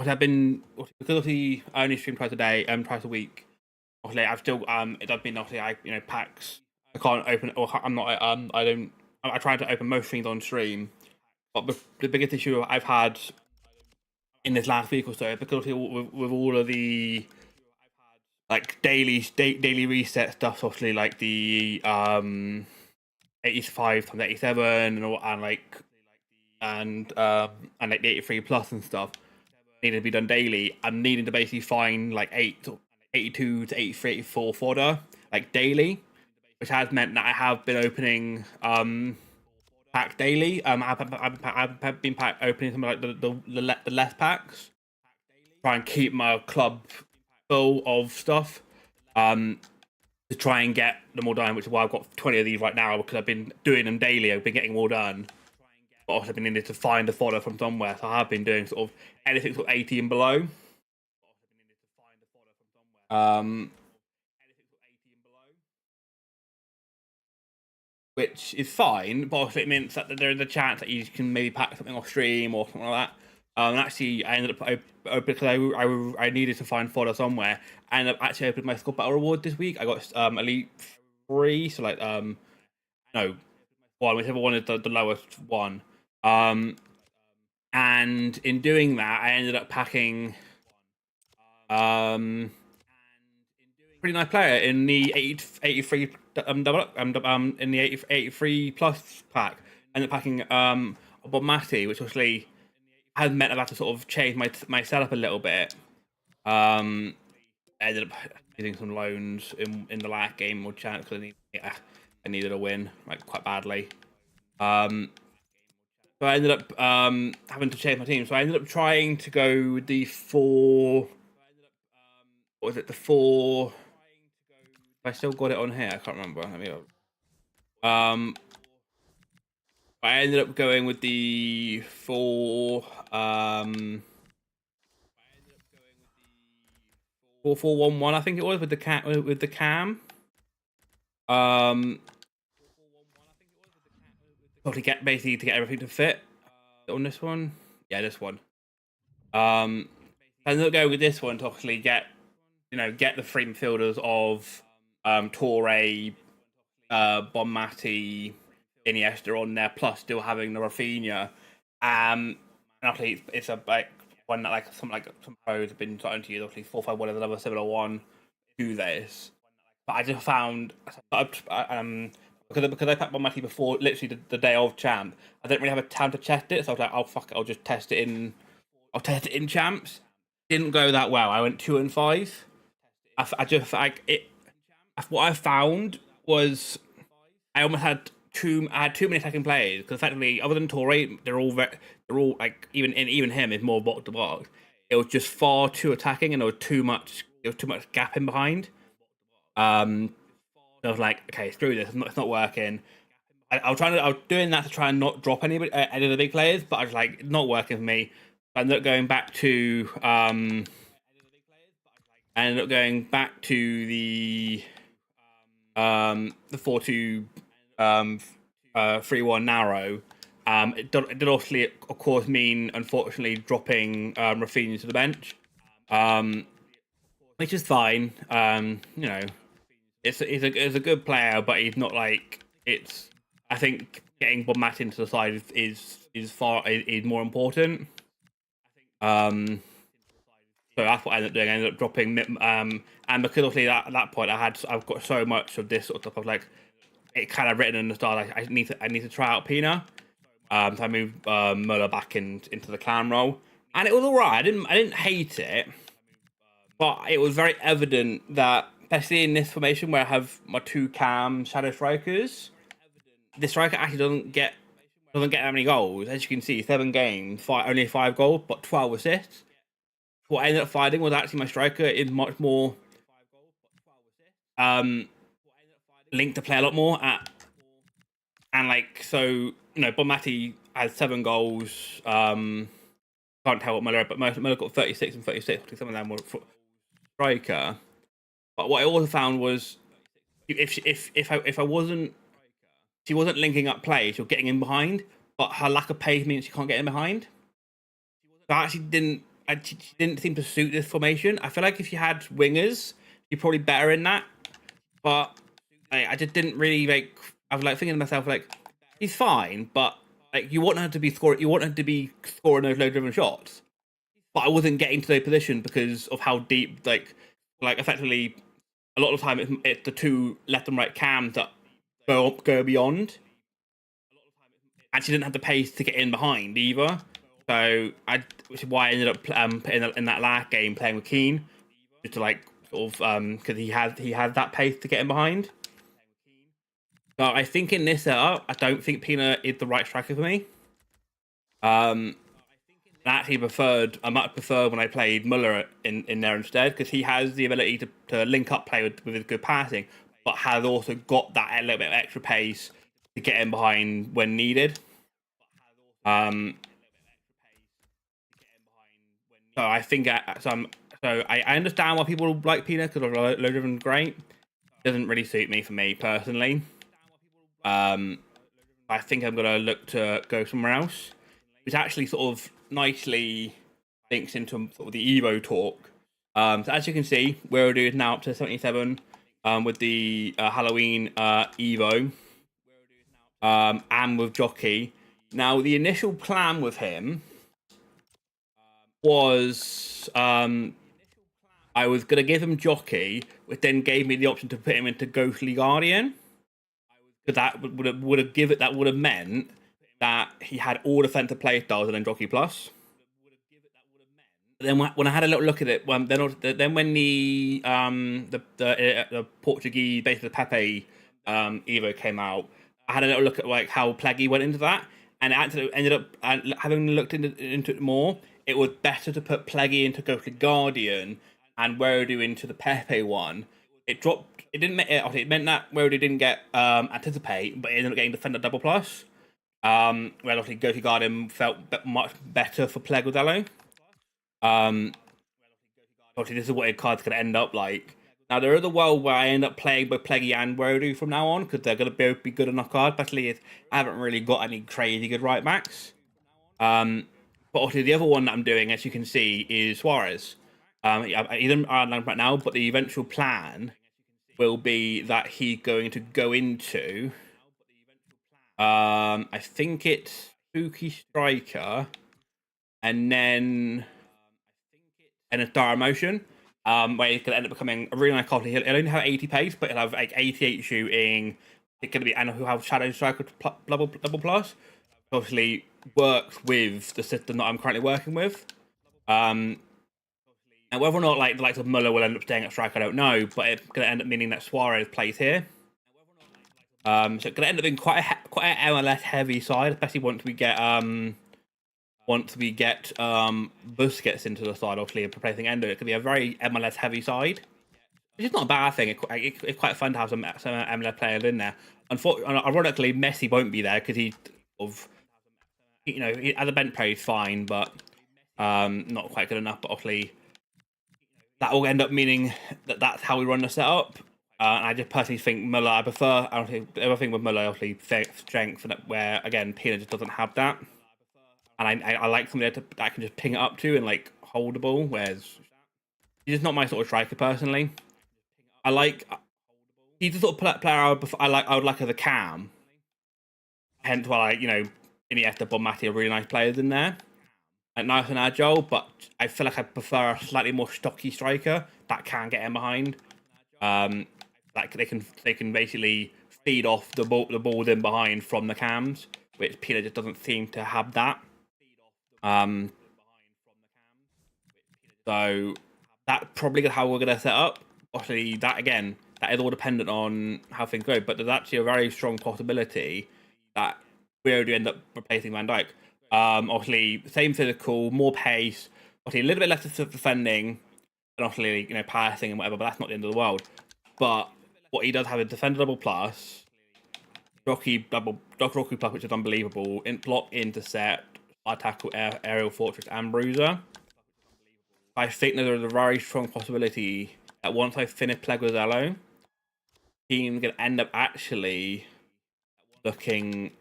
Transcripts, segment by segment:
I've been because obviously I only stream twice a day, twice a week. Obviously, I've still it has been obviously packs. I can't open or I'm not I don't. I try to open most streams on stream, but the biggest issue I've had in this last week or so, because with all of the like daily reset stuff, obviously like the 85 times 87 and like the 83 plus and stuff needed to be done daily. I'm needing to basically find like 82 to 83, 84 fodder like daily, which has meant that I have been opening pack daily. I've been opening some like the less packs, try and keep my club full of stuff. To try and get them all done, which is why I've got 20 of these right now, because I've been doing them daily. I've been getting them all done, but also been needed to find the fodder from somewhere. So I have been doing sort of anything sort of 80 and below. Which is fine, but also it means that there is a chance that you can maybe pack something off stream or something like that. And actually, I ended up because I needed to find fodder somewhere. I ended up actually opening my Skull Battle reward this week. I got Elite 3, so like no, one, whichever one is the lowest one. And in doing that, I ended up packing pretty nice player in the 83 in the 83 plus pack. I ended up packing Bob Matty, which obviously has meant I've had to sort of change my setup a little bit. I ended up using some loans in the last game or chance because I needed a win like quite badly. So I ended up having to change my team. So I ended up trying to go with the 4. What was it? The 4. I still got it on here. I can't remember. Let me go. I ended up going with the 4. 4-4-1-1. I think it was with the cam. Probably basically to get everything to fit on this one. Yeah, this one. I ended up going with this one to obviously get the free midfielders of Torre, Bonmati, Iniesta on there, plus still having the Rafinha. And obviously it's a like one that like some pros have been starting to use. Obviously 4-5-1 is another similar one to this. But I just found because I packed Bonmati before literally the day of champ, I didn't really have a time to test it, so I was like, oh fuck it, I'll just test it in. I'll test it in champs. Didn't go that well. I went 2 and 5. What I found was I almost had too many attacking players, because effectively, other than Torre, they're all like even him is more box to box. It was just far too attacking, and there was too much gap in behind. I was like, okay, screw this. It's not working. I was doing that to try and not drop any of the big players, but I was like, not working for me. I ended up going back to the 4-2 3-1 narrow. It did obviously, of course, mean unfortunately dropping Rafinha to the bench, which is fine. It's a good player, but he's not like it's. I think getting Bob Matt into the side is more important. So that's what I ended up doing. I ended up dropping and because obviously at that point I've got so much of this sort of stuff. I was like, it kind of written in the start. I need to try out Pina. So I moved Muller back into the clan role, and it was alright. I didn't hate it, but it was very evident that, especially in this formation where I have my 2 cam shadow strikers, the striker actually doesn't get that many goals. As you can see, 7 games, only 5 goals, but 12 assists. What I ended up finding was actually my striker is much more linked to play a lot more and like, so Bonmati has 7 goals. Can't tell what Muller, but Muller got 36 and 36. Some of them were striker. But what I also found was if I wasn't, she wasn't linking up play, she was getting in behind, but her lack of pace means she can't get in behind. So I actually didn't she didn't seem to suit this formation. I feel like if you had wingers, you're probably better in that. But I just didn't really like. I was like thinking to myself like, he's fine, but like you want her to be scoring. You want her to be scoring those low-driven shots. But I wasn't getting to their position because of how deep, like effectively, a lot of the time it's the two left and right cams that go beyond. And she didn't have the pace to get in behind either. So which is why I ended up in that last game playing with Keane, just to like sort of because he has that pace to get in behind. So I think in this setup, I don't think Pina is the right striker for me. I might prefer when I played Muller in there instead, because he has the ability to link up play with his good passing, but has also got that a little bit of extra pace to get in behind when needed. So I think I understand why people like Pina because of low-driven great. Doesn't really suit me for me personally. I think I'm gonna look to go somewhere else, which actually sort of nicely links into sort of the Evo talk. So as you can see, Weirdo is now up to 77 with the Halloween Evo and with Jockey. Now, the initial plan with him was I was going to give him Jockey, which then gave me the option to put him into Ghostly Guardian. Because that would have meant that he had all defensive play styles and then Jockey Plus. Then when I had a little look at it, then when the Portuguese, basically the Pepe Evo came out, I had a little look at like how Plaguey went into that, and it actually ended up having looked into it more. It was better to put Plaguey into Ghostly Guardian and Weirdo into the Pepe one. It dropped. It didn't. It meant that Weirdo didn't get Anticipate, but it ended up getting Defender Double Plus. Where obviously Ghostly Guardian felt much better for Plegudello. Obviously, this is what a card's going to end up like. Now, there is a world where I end up playing both Plaguey and Weirdo from now on, because they're going to both be good enough cards, especially if I haven't really got any crazy good right backs. But obviously, the other one that I'm doing, as you can see, is Suarez. He doesn't right now, but the eventual plan will be that he's going to go into I think it's Spooky Striker, and then a Star Emotion, where he's going to end up becoming a really nice card. He'll only have 80 pace, but he'll have like 88 shooting. It's going to be, and he'll have Shadow Striker double plus. Obviously, works with the system that I'm currently working with. And whether or not like the likes of Muller will end up staying at strike, I don't know, but it's going to end up meaning that Suarez plays here. So it's going to end up being quite an MLS heavy side, especially once we get Busquets into the side, obviously replacing Endo. It could be a very MLS heavy side, which is not a bad thing. It's quite fun to have some MLS players in there. Unfortunately, ironically, Messi won't be there because he as a bench player he's fine, but not quite good enough. But obviously, that will end up meaning that that's how we run the setup. And I just personally think Muller, I don't the other thing with Muller, obviously, strength, where, again, Pina just doesn't have that. And I like somebody that I can just ping it up to and, like, hold the ball, whereas he's just not my sort of striker, personally. He's the sort of player I would like as a cam. Hence why, Iniesta, Bonmati are really nice players in there. Like, nice and agile, but I feel like I prefer a slightly more stocky striker that can get in behind. Like they can basically feed off the balls in behind from the cams, which Pina just doesn't seem to have that. So that's probably how we're gonna set up. Obviously, that is all dependent on how things go. But there's actually a very strong possibility that we're going to end up replacing Van Dijk. Obviously, same physical, more pace. Obviously, a little bit less defending, and obviously, passing and whatever. But that's not the end of the world. But what he does have is Defender Double Plus, Rocky Plus, which is unbelievable. Block, Intercept, Side Tackle, Aerial Fortress, and Bruiser. I think there is a very strong possibility that once I finish Pleguezello, team's going to end up actually looking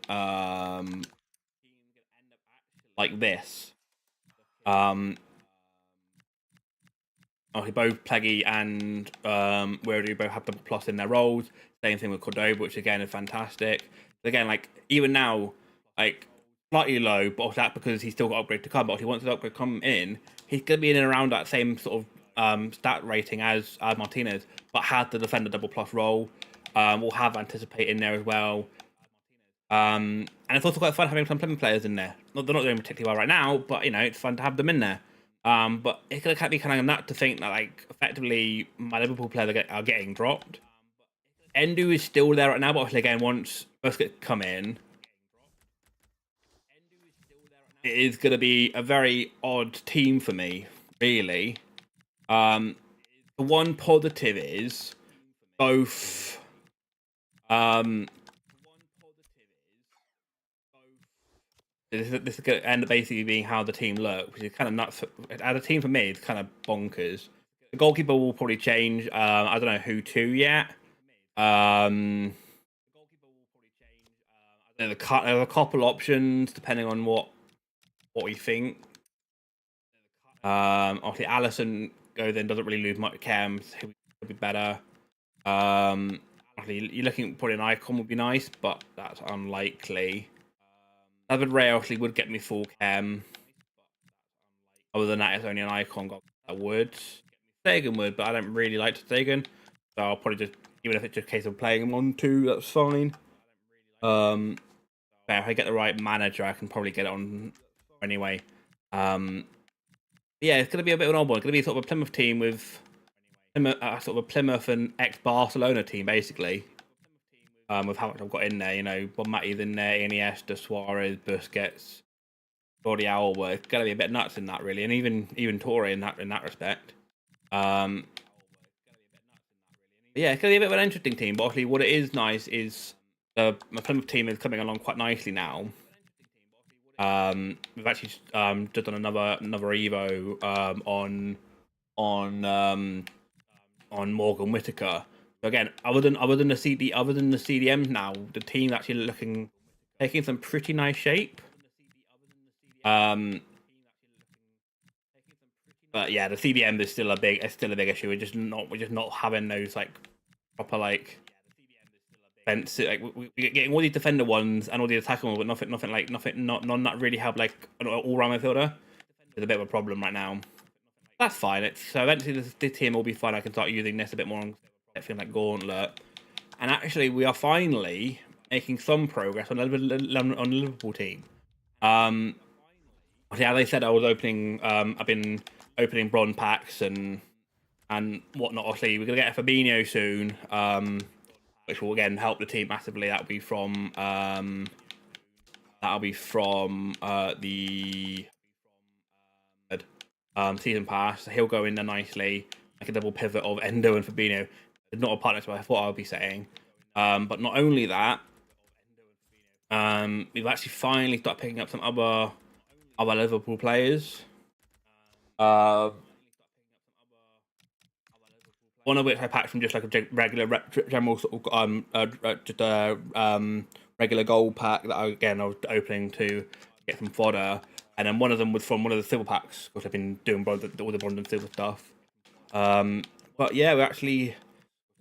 like this. obviously both Pleggy and Weirdo both have double plus in their roles. Same thing with Cordoba, which again is fantastic. But again, like even now, like slightly low, but that's because he's still got upgrade to come. But if he wants the upgrade to come in, he's gonna be in and around that same sort of stat rating as Martinez, but has the defender double plus role. We'll have Anticipate in there as well. And it's also quite fun having some Plymouth players in there. They're not doing particularly well right now, but you know it's fun to have them in there. But it's gonna be kind of nut to think that like effectively my Liverpool players are getting dropped. Endu is still there right now, but obviously again once Busquets come in, it is gonna be a very odd team for me, really. The one positive is both. This is going to end up basically being how the team looks, which is kind of nuts. As a team for me, it's kind of bonkers. The goalkeeper will probably change. I don't know who to yet. There's a couple options depending on what we think. Obviously, Allison goes in, doesn't really lose much chem. He'll be better. You're looking probably an icon would be nice, but that's unlikely. David Ray actually would get me full chem. Other than that, it's only an icon that would. Stegen would, but I don't really like Stegen. So I'll probably just, even if it's just a case of playing him on 2, that's fine. But if I get the right manager, I can probably get it on anyway. Yeah, it's going to be a bit of an odd one. It's going to be sort of a Plymouth team with sort of a Plymouth and ex-Barcelona team, basically. With how much I've got in there, you know, Bonmati's in there, Iniesta, Suarez, Busquets, Jordi Alba. It's going to be a bit nuts in that, really, and even Torre in that respect. Yeah, it's going to be a bit of an interesting team. But obviously, what it is nice is the Plymouth team is coming along quite nicely now. We've actually just done another Evo on Morgan Whitaker. So again, other than the CDMs now, the team's actually taking some pretty nice shape. But yeah, the CDM is still a big issue. We're just not having those like proper like defensive, like we're getting all these defender ones and all the attacker ones, but none that really have like an all-round midfielder. It's a bit of a problem right now. That's fine. So eventually this team will be fine. I can start using this a bit more on something like Gauntlet. And actually, we are finally making some progress on the Liverpool team. As I said, I've been opening bronze packs and whatnot. Obviously, we're gonna get a Fabinho soon, which will again help the team massively. That'll be from the season pass. He'll go in there nicely, like a double pivot of Endo and Fabinho. It's not a partnership I thought I would be saying. But not only that, we've actually finally started picking up some other Liverpool players. One of which I packed from just like a regular general sort of regular gold pack that I was opening to get some fodder, and then one of them was from one of the silver packs because I've been doing all the bronze and silver stuff. But yeah, we're actually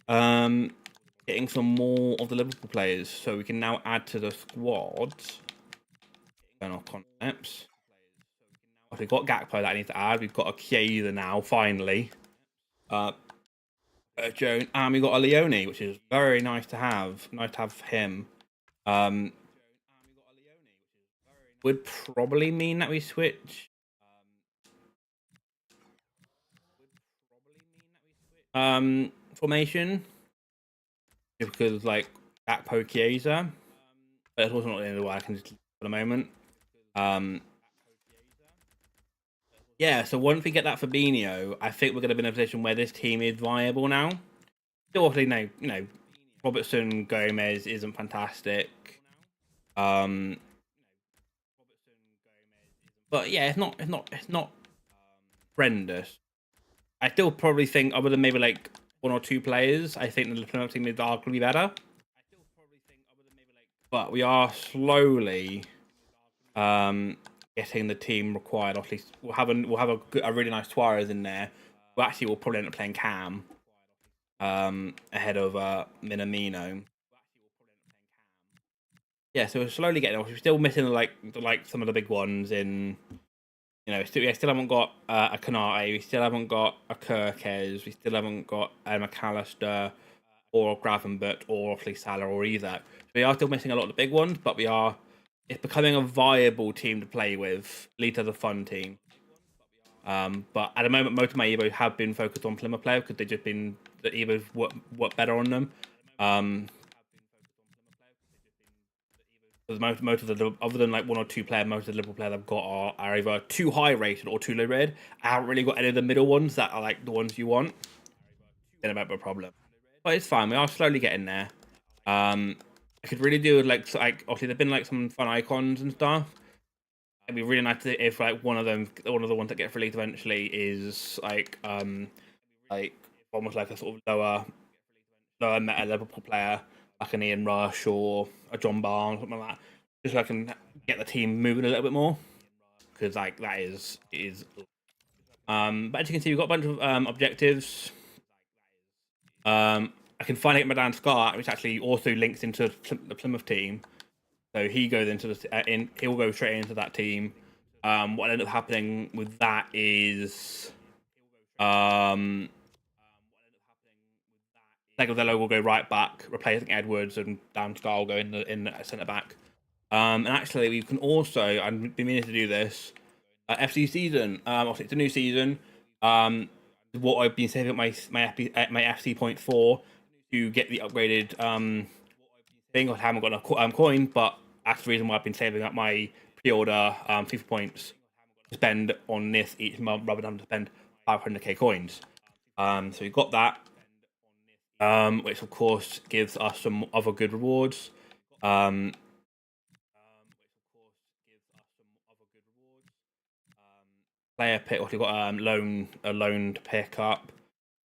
getting some more of the Liverpool players, so we can now add to the squad. Going off concepts. We've got Gakpo that I need to add. We've got a Chiesa now, finally. Joan, and we got a Leone, which is very nice to have. Nice to have him. Would probably mean that we switch. Formation. Because like Gakpo Chiesa. But it's also not the end of the way I can just for the moment. Yeah, so once we get that Fabinho, I think we're going to be in a position where this team is viable now. Still, obviously, you know, Robertson, Gomez isn't fantastic. But yeah, it's not horrendous. I still probably think, other than maybe like 1 or 2 players, I think the Plymouth team is arguably better. But we are slowly getting the team required. At least we'll have a really nice Suarez in there. we actually will probably end up playing Cam ahead of Minamino. Yeah, so we're slowly getting off. We're still missing like some of the big ones in. Still haven't got a Canate. We still haven't got a Kirkes. We still haven't got a McAllister or Gravenbert or obviously Salah or either. So we are still missing a lot of the big ones, but it's becoming a viable team to play with. At least as a fun team. But at the moment, most of my Evos have been focused on Plymouth players because they've just been the Evos work better on them. Most of the other than like one or two players, most of the Liverpool players I've got are either too high rated or too low rated. I haven't really got any of the middle ones that are like the ones you want. Then about a problem, but it's fine. We are slowly getting there. I could really do with like obviously there've been like some fun icons and stuff. It'd be really nice if like one of the ones that get released eventually is like almost like a sort of lower meta Liverpool player, like an Ian Rush or a John Barnes, something like that, just so I can get the team moving a little bit more. Because like that is. But as you can see, we've got a bunch of objectives. I can finally get Madan Scott, which actually also links into the Plymouth team. So he goes into he'll go straight into that team. What ended up happening with that is Legozello will go right back, replacing Edwards, and Dan Scar will go in the centre back. And actually, we can also, I've been meaning to do this, FC season. Obviously, it's a new season. What I've been saving up my FC point for to get the upgraded thing. I haven't got enough coin, but that's the reason why I've been saving up my pre-order FIFA points to spend on this each month rather than to spend 500k coins. So we got that, which of course gives us some other good rewards. Player pick. We've got a loan to pick up.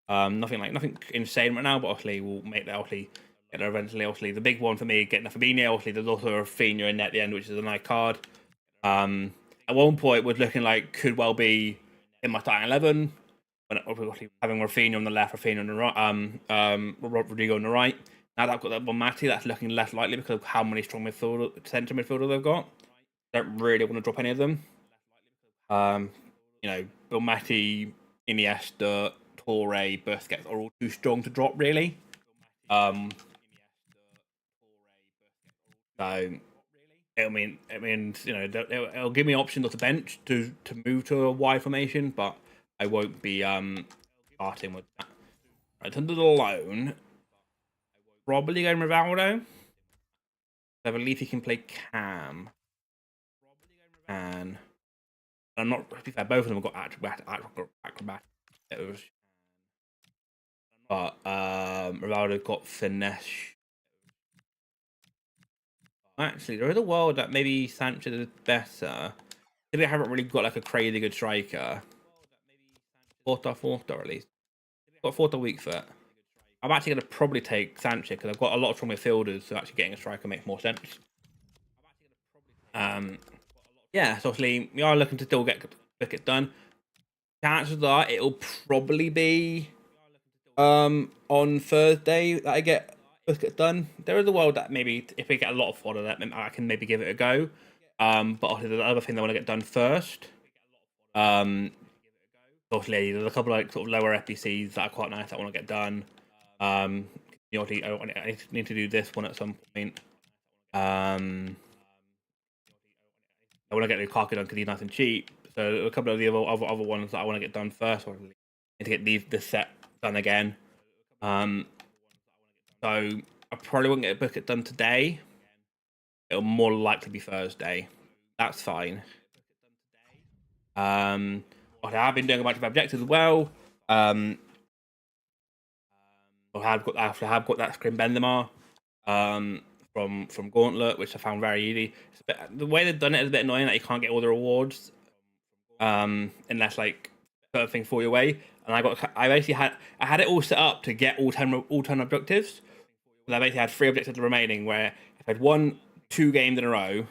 Nothing insane right now, but obviously we'll make that get there eventually. Obviously, the big one for me getting a Fabinho. Obviously, there's also a Rafinha in there at the end, which is a nice card. At one point, it was looking like could well be in my starting 11. When having Rafinha on the left, Rafinha on the right, Rodrigo on the right. Now that I've got that Bonmati, that's looking less likely because of how many strong centre midfielders they've got. Don't really want to drop any of them. Bonmati, Iniesta, Torre, Busquets are all too strong to drop, really. So it'll give me options off the bench to move to a wide formation, but I won't be starting with that. Right, under the loan, probably going Rivaldo. I believe he can play Cam. And I'm not. To be fair, both of them have got acrobat. But Rivaldo got finesse. Actually, there is a world that maybe Sanchez is better. They haven't really got like a crazy good striker. 4-star at least. Got 4-star weak foot. I'm actually going to probably take Sanchez because I've got a lot of strong midfielders, so actually getting a striker makes more sense. Yeah, so obviously we are looking to still get done. Chances are it'll probably be on Thursday that I get done. There is a world that maybe if we get a lot of fodder, that I can maybe give it a go. But obviously the other thing I want to get done first. Obviously there's a couple of like sort of lower FPCs that are quite nice that I want to get done. I need to do this one at some point. I want to get Lukaku done because he's nice and cheap. So a couple of the other ones that I want to get done first. I need to get this set done again. So I probably won't get a book done today. It'll more likely be Thursday. That's fine. I have been doing a bunch of objectives as well. I have got that Scrim Benzema from Gauntlet, which I found very easy. The way they've done it is a bit annoying that you can't get all the rewards unless like certain things fall your way. And I basically had it all set up to get all 10 objectives. And I basically had 3 objectives remaining. Where if I'd won 2 games in a row,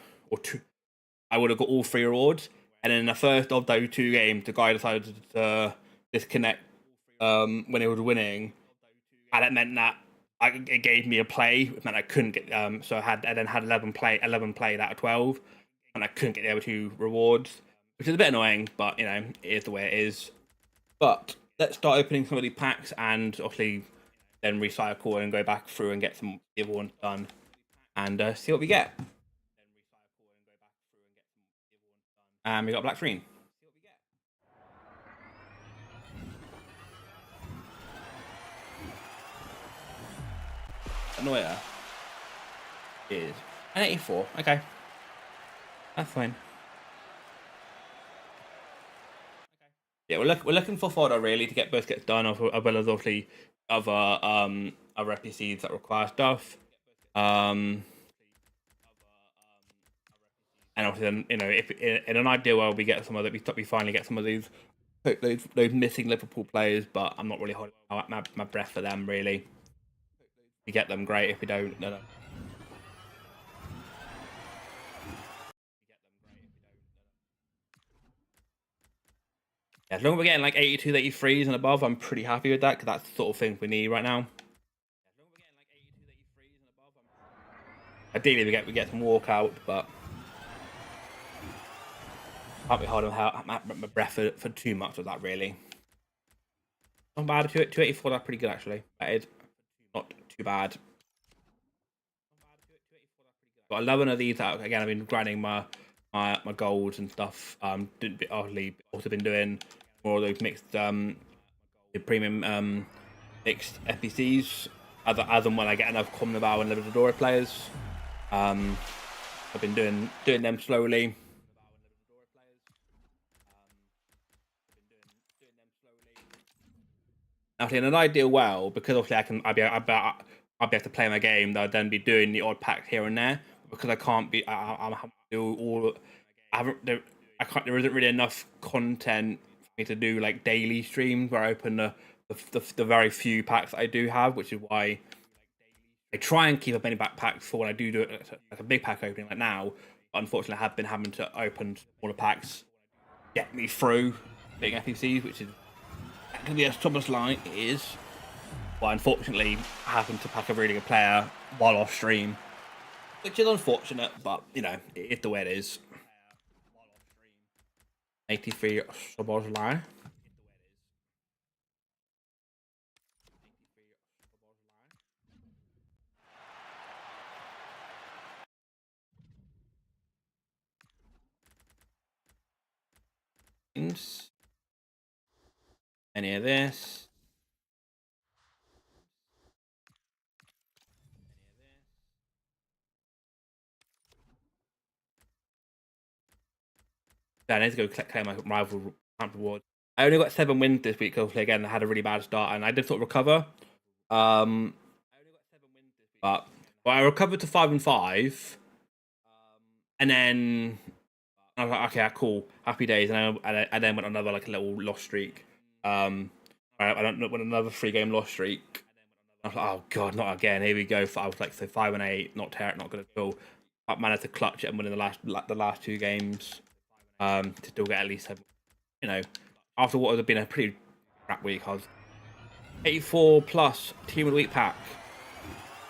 I would have got all 3 rewards. And then in the first of those 2 games, the guy decided to disconnect when it was winning, and it meant that it gave me a play. It meant I couldn't get so I then had 11 played out of 12, and I couldn't get the other 2 rewards, which is a bit annoying, but you know, it is the way it is. But let's start opening some of these packs, and obviously then recycle and go back through and get some the other ones done, and see what we get. And we got black screen. Annoyer is an 84. Okay, that's fine. Yeah, we're looking for fodder really to get both gets done, as well as obviously other NPCs that require stuff. And obviously then, you know, if in an ideal world we get some of that, we finally get some of those missing Liverpool players, but I'm not really holding my breath for them really. If we get them, great. If we don't, no. Yeah, as long as we're getting like 82s, 83s and above, I'm pretty happy with that, because that's the sort of thing we need right now. Ideally, we get some walkout, but can't be holding my breath for too much of that really. Not bad. 284. That's pretty good actually. That is not too bad. Got 11 of these out. Again, I've been grinding my golds and stuff. Also been doing more of those mixed the premium mixed NPCs as and when I get enough Comnabao and Libertadores players. I've been doing them slowly. Actually, in an ideal world, because obviously I'll be able to play my game, I'll then be doing the odd pack here and there. Because I can't be, I'm having to do all. I can't. There isn't really enough content for me to do like daily streams where I open the very few packs I do have, which is why I try and keep up any backpacks for when I do it, like a big pack opening like now. But unfortunately, I have been having to open smaller packs, get me through big FPCs, which is that can be as Thomas Light is. But unfortunately, I happen to pack a really good player while off stream, which is unfortunate, but you know, it is the way it is. 83 Szoboszlai. Any of this? I need to go claim my rival reward. I only got 7 wins this week. Hopefully, again, I had a really bad start, and I did sort of recover. But I recovered to 5-5, and then I was like, okay, cool, happy days, and I then went on another like a little loss streak. I don't went another 3-game loss streak. I was like, oh god, not again. Here we go. I was like, so 5-8, not good at all. I managed to clutch it and win in the last 2 games. To still get at least 7. You know, after what would have been a pretty crap week, I was 84 plus team of the week pack.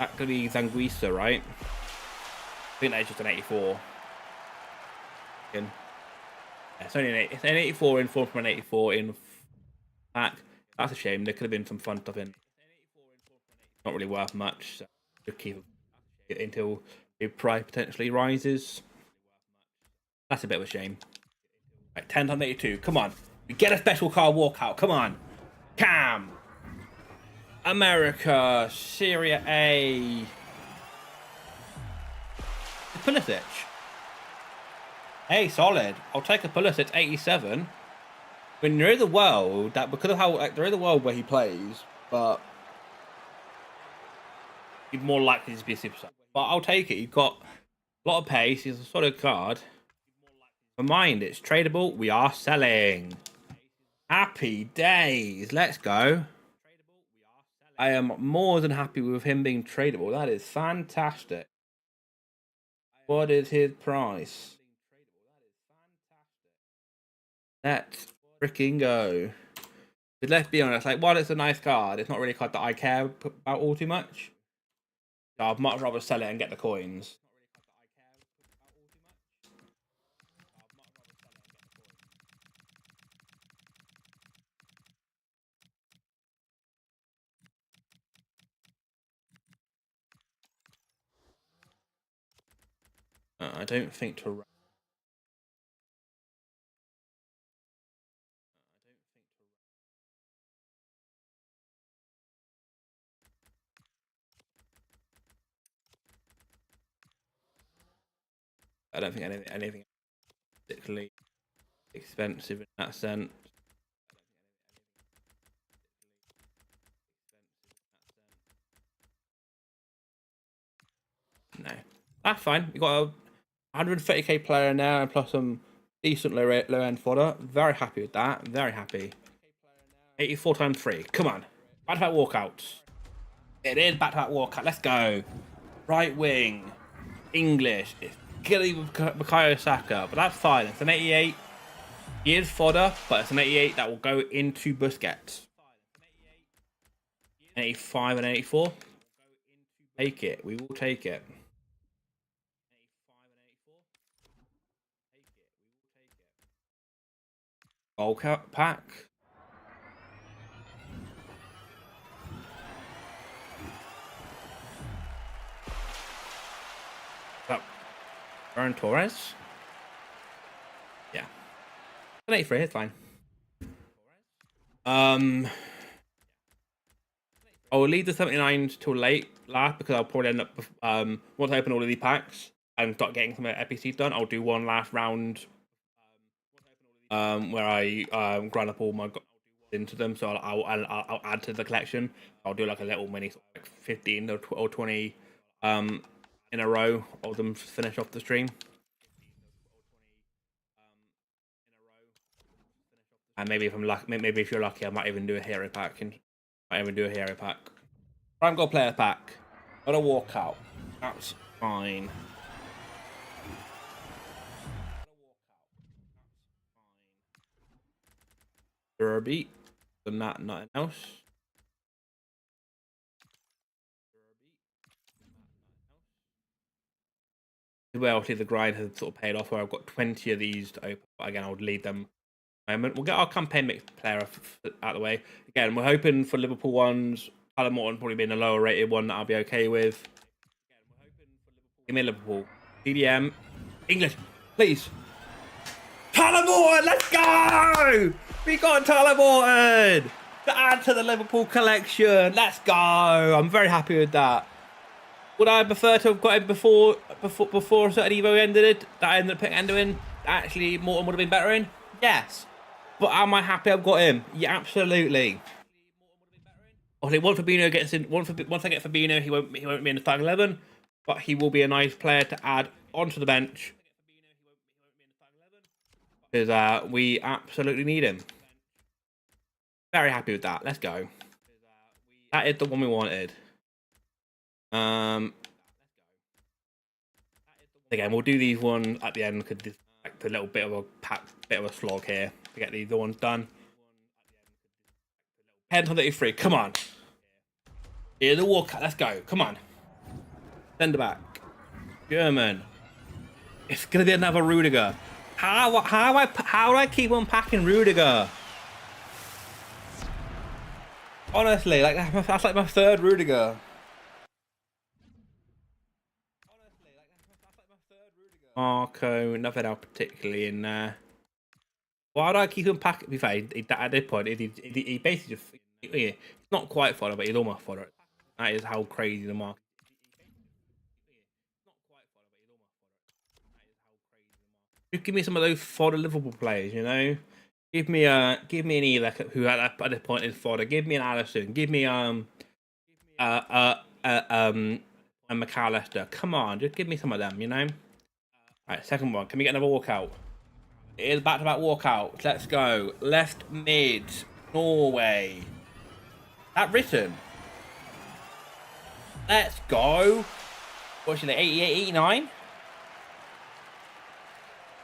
That could be Zanguisa, right? I think that's just an 84. Yeah, it's only it's an 84 in form from an 84 in pack. That's a shame. There could have been some fun stuff in. Not really worth much. So just keep it until the price potentially rises. That's a bit of a shame. Right, 10 times 82. Come on. We get a special car walkout. Come on. Cam. America. Syria A. Pulisic. Hey, solid. I'll take a Pulisic 87. I mean, there is a world that, because of how, like, there is a world where he plays, but he's more likely to be a super sub. But I'll take it. He's got a lot of pace. He's a solid card. For mine, it's tradable. We are selling. Happy days. Let's go. I am more than happy with him being tradable. That is fantastic. What is his price? Let's freaking go. But let's be honest, like while it's a nice card, it's not really a card that I care about all too much. So I'd much rather sell it and get the coins. I don't think to. I don't think anything particularly expensive in that sense. No, that's fine. You got a 130k player now, and plus some decent low end fodder. Very happy with that. Very happy. 84 times 3. Come on. Back-to-back walkouts. It is back-to-back walkout. Let's go. Right wing. English. It's Gilly Bukayo Saka, but that's fine. It's an 88. He is fodder, but it's an 88 that will go into Busquets. 85 and 84. Take it. We will take it. Gold pack. Ferran Torres. Yeah. An 83, it's fine. I will leave the 79 till late last because I'll probably end up once I open all of these packs and start getting some NPCs done. I'll do one last round where I grind up all my into them. So I'll add to the collection. I'll do like a little mini, like 15 or 20 in a row of them to finish off the stream. And maybe if I'm lucky, maybe if you're lucky, I might even do a hero pack. Prime Gold player pack. Got a walkout. That's fine. Derby. Than that, nothing else. Well, see, the grind has sort of paid off where I've got 20 of these to open. But again, I would leave them. We'll get our campaign mix player out of the way. Again, we're hoping for Liverpool ones. Alan Morton probably being a lower rated one that I'll be okay with. Give me Liverpool. CDM. English, please. Tyler Morton, let's go! We got Tyler Morton to add to the Liverpool collection. Let's go. I'm very happy with that. Would I prefer to have got him before certain Evo ended it? That I ended up picking Enderwin. Actually, Morton would have been better in? Yes. But am I happy I've got him? Yeah, absolutely. Once Fabinho gets in, once I get Fabinho, he won't be in the starting 11, but he will be a nice player to add onto the bench because we absolutely need him. Very happy with that. Let's go. That is the one we wanted. Again, we'll do these ones at the end because there's like a little bit of a slog here to get these ones done. 10-33. Come on. Here's the walkout. Let's go. Come on. Send it back. German. It's gonna be another Rudiger. How do I keep on packing Rudiger? Honestly, like that's like my third Rudiger. Marco, nothing else particularly in there. Why do I keep him packing? To be fair, at this point, he basically just he's not quite fodder, but he's almost fodder. That is how crazy the market. Just give me some of those fodder Liverpool players, you know. Give me an Elek who at this point is fodder. Give me an Alisson. Give me a McAllister. Come on, just give me some of them, you know. Alright, second one. Can we get another walkout? It is back-to-back walkout. Let's go. Left mid. Norway. That written. Let's go. What's it, 88, 89?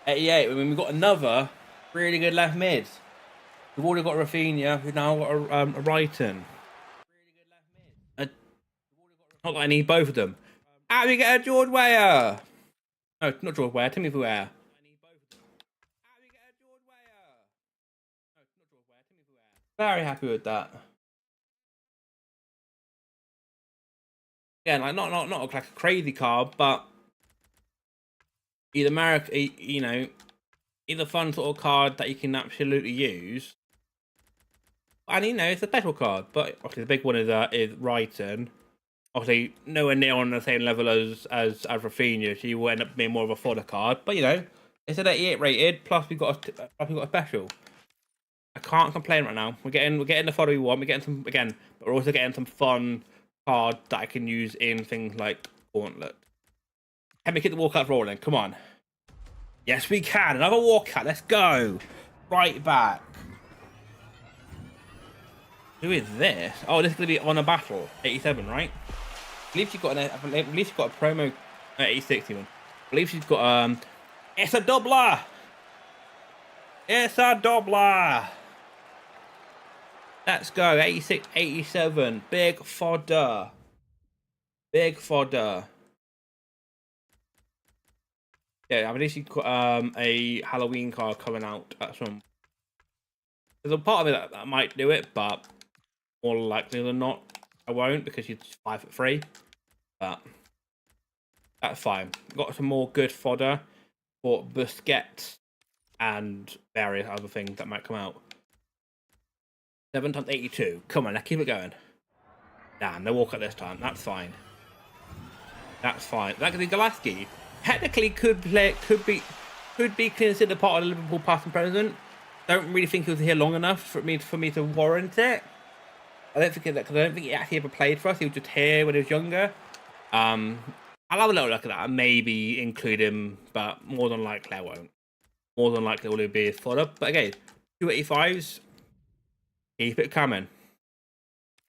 88. I mean, we've got another really good left mid. We've already got Rafinha. We've now got a Brighton. Not that I need both of them. How do we get a George Weah? No, not George Weah. Timothy Weah. Very happy with that. Again, like not like a crazy card, but either you know, either fun sort of card that you can absolutely use. And you know, it's a special card, but obviously the big one is Brighton. Obviously, nowhere near on the same level as Rafinha. She will end up being more of a fodder card, but you know, it's an 88 rated. Plus, we've got a special. I can't complain right now. We're getting the fodder we want. We're getting some again, but we're also getting some fun card that I can use in things like Gauntlet. Let me get the walkout rolling. Come on. Yes, we can. Another walkout. Let's go. Right back. Who is this? Oh, this is gonna be on a battle. 87, right? I believe she's got a promo 86 even. I believe she's got it's a doubler! It's a doubler! Let's go. 86, 87. Big fodder. Big fodder. Yeah, I believe she's got a Halloween card coming out at some. There's a part of it that might do it, but more likely than not, I won't because she's 5'3". But that's fine. Got some more good fodder for Busquets and various other things that might come out. 7 times 82. Come on, let's keep it going. Damn, no walk at this time. That's fine. That's fine. That could be Golaski. Technically, could be considered part of the Liverpool past and present. Don't really think he was here long enough for me to warrant it. I don't think he actually ever played for us. He was just here when he was younger. I'll have a little look at that and maybe include him, but more than likely I won't. More than likely it will be his fodder. But again, 285s. Keep it coming.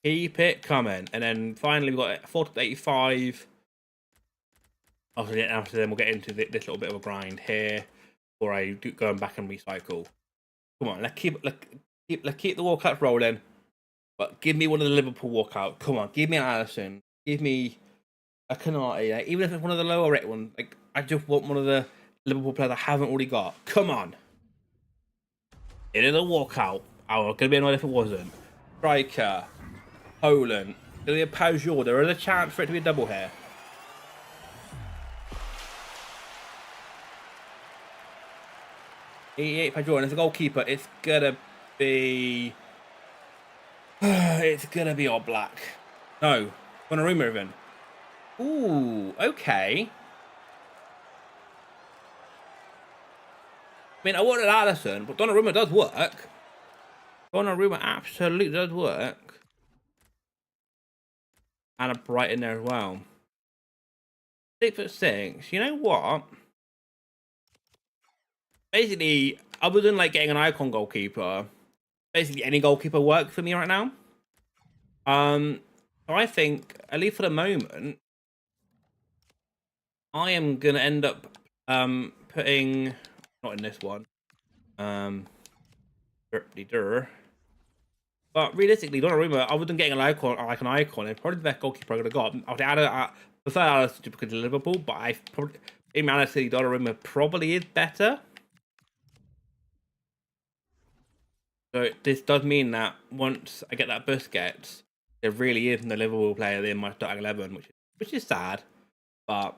Keep it coming. And then finally we've got 485. After then we'll get into this little bit of a grind here, or I do going back and recycle. Come on, let's keep the walkouts rolling. But give me one of the Liverpool walkout. Come on, give me an Alisson. Give me a Canati. Like, even if it's one of the lower rate ones, like I just want one of the Liverpool players I haven't already got. Come on. It is a walkout. I was gonna be annoyed if it wasn't. Striker, Poland, gonna be a Peugeot. There is a chance for it to be a double here. 88 Peugeot, and as a goalkeeper, it's gonna be. It's gonna be all black. No, Donnarumma even. Ooh, okay. I mean, I wanted Alisson, but Donnarumma does work. Donnarumma absolutely does work. And a Brighton there as well. 6'6". You know what? Basically, other than like getting an icon goalkeeper, basically any goalkeeper works for me right now. So I think, at least for the moment, I am gonna end up putting not in this one. But realistically, Donnarumma, other than getting an icon, it's probably the best goalkeeper I could have got. I prefer Alisson to because of Liverpool, but I probably, in reality, Donnarumma probably is better. So this does mean that once I get that Busquets, there really is no Liverpool player in my starting 11, which is sad. But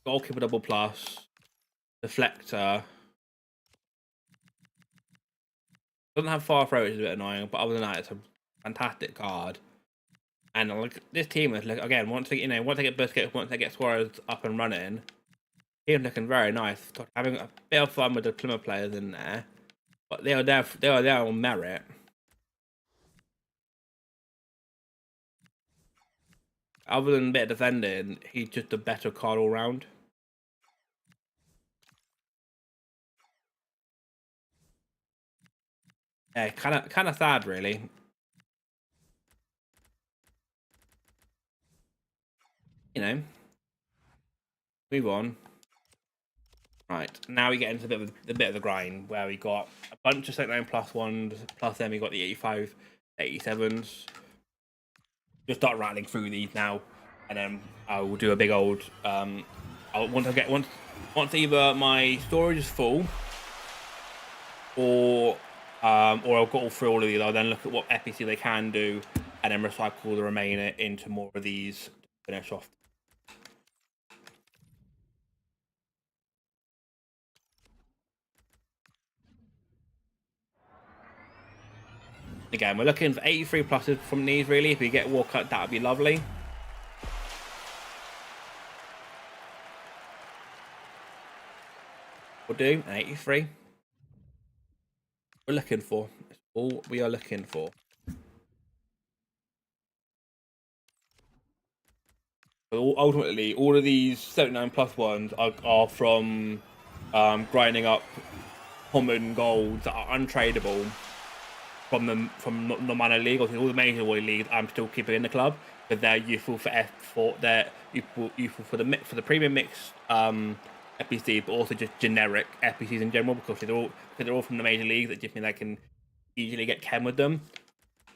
goalkeeper double plus, deflector. Doesn't have far throw, which is a bit annoying, but other than that, it's a fantastic card. And like this team is like again, once they get Busquets, once they get Suarez up and running, team's looking very nice. Having a bit of fun with the Plymouth players in there, but they are there on merit. Other than a bit of defending, he's just a better card all round. Yeah, kind of sad, really. You know, move on. Right, now we get into the bit of the grind where we got a bunch of 79+1s, plus then we got the 85, 87s. Just start rattling through these now, and then I will do a big old. Once either my storage is full, or I've got all through all of these, I'll then look at what EPC they can do, and then recycle the remainder into more of these to finish off. Again, we're looking for 83 pluses from these, really. If we get Walker, that would be lovely. We'll do an 83. We're looking for. It's all we are looking for. But ultimately, all of these 79+1s are from grinding up common golds that are untradeable from non-mana league, or all the major world leagues. I'm still keeping in the club, but they're useful they're useful for the premium mixed FPC, but also just generic FPCs in general, because they're all from the major leagues. That just mean I can easily get chem with them,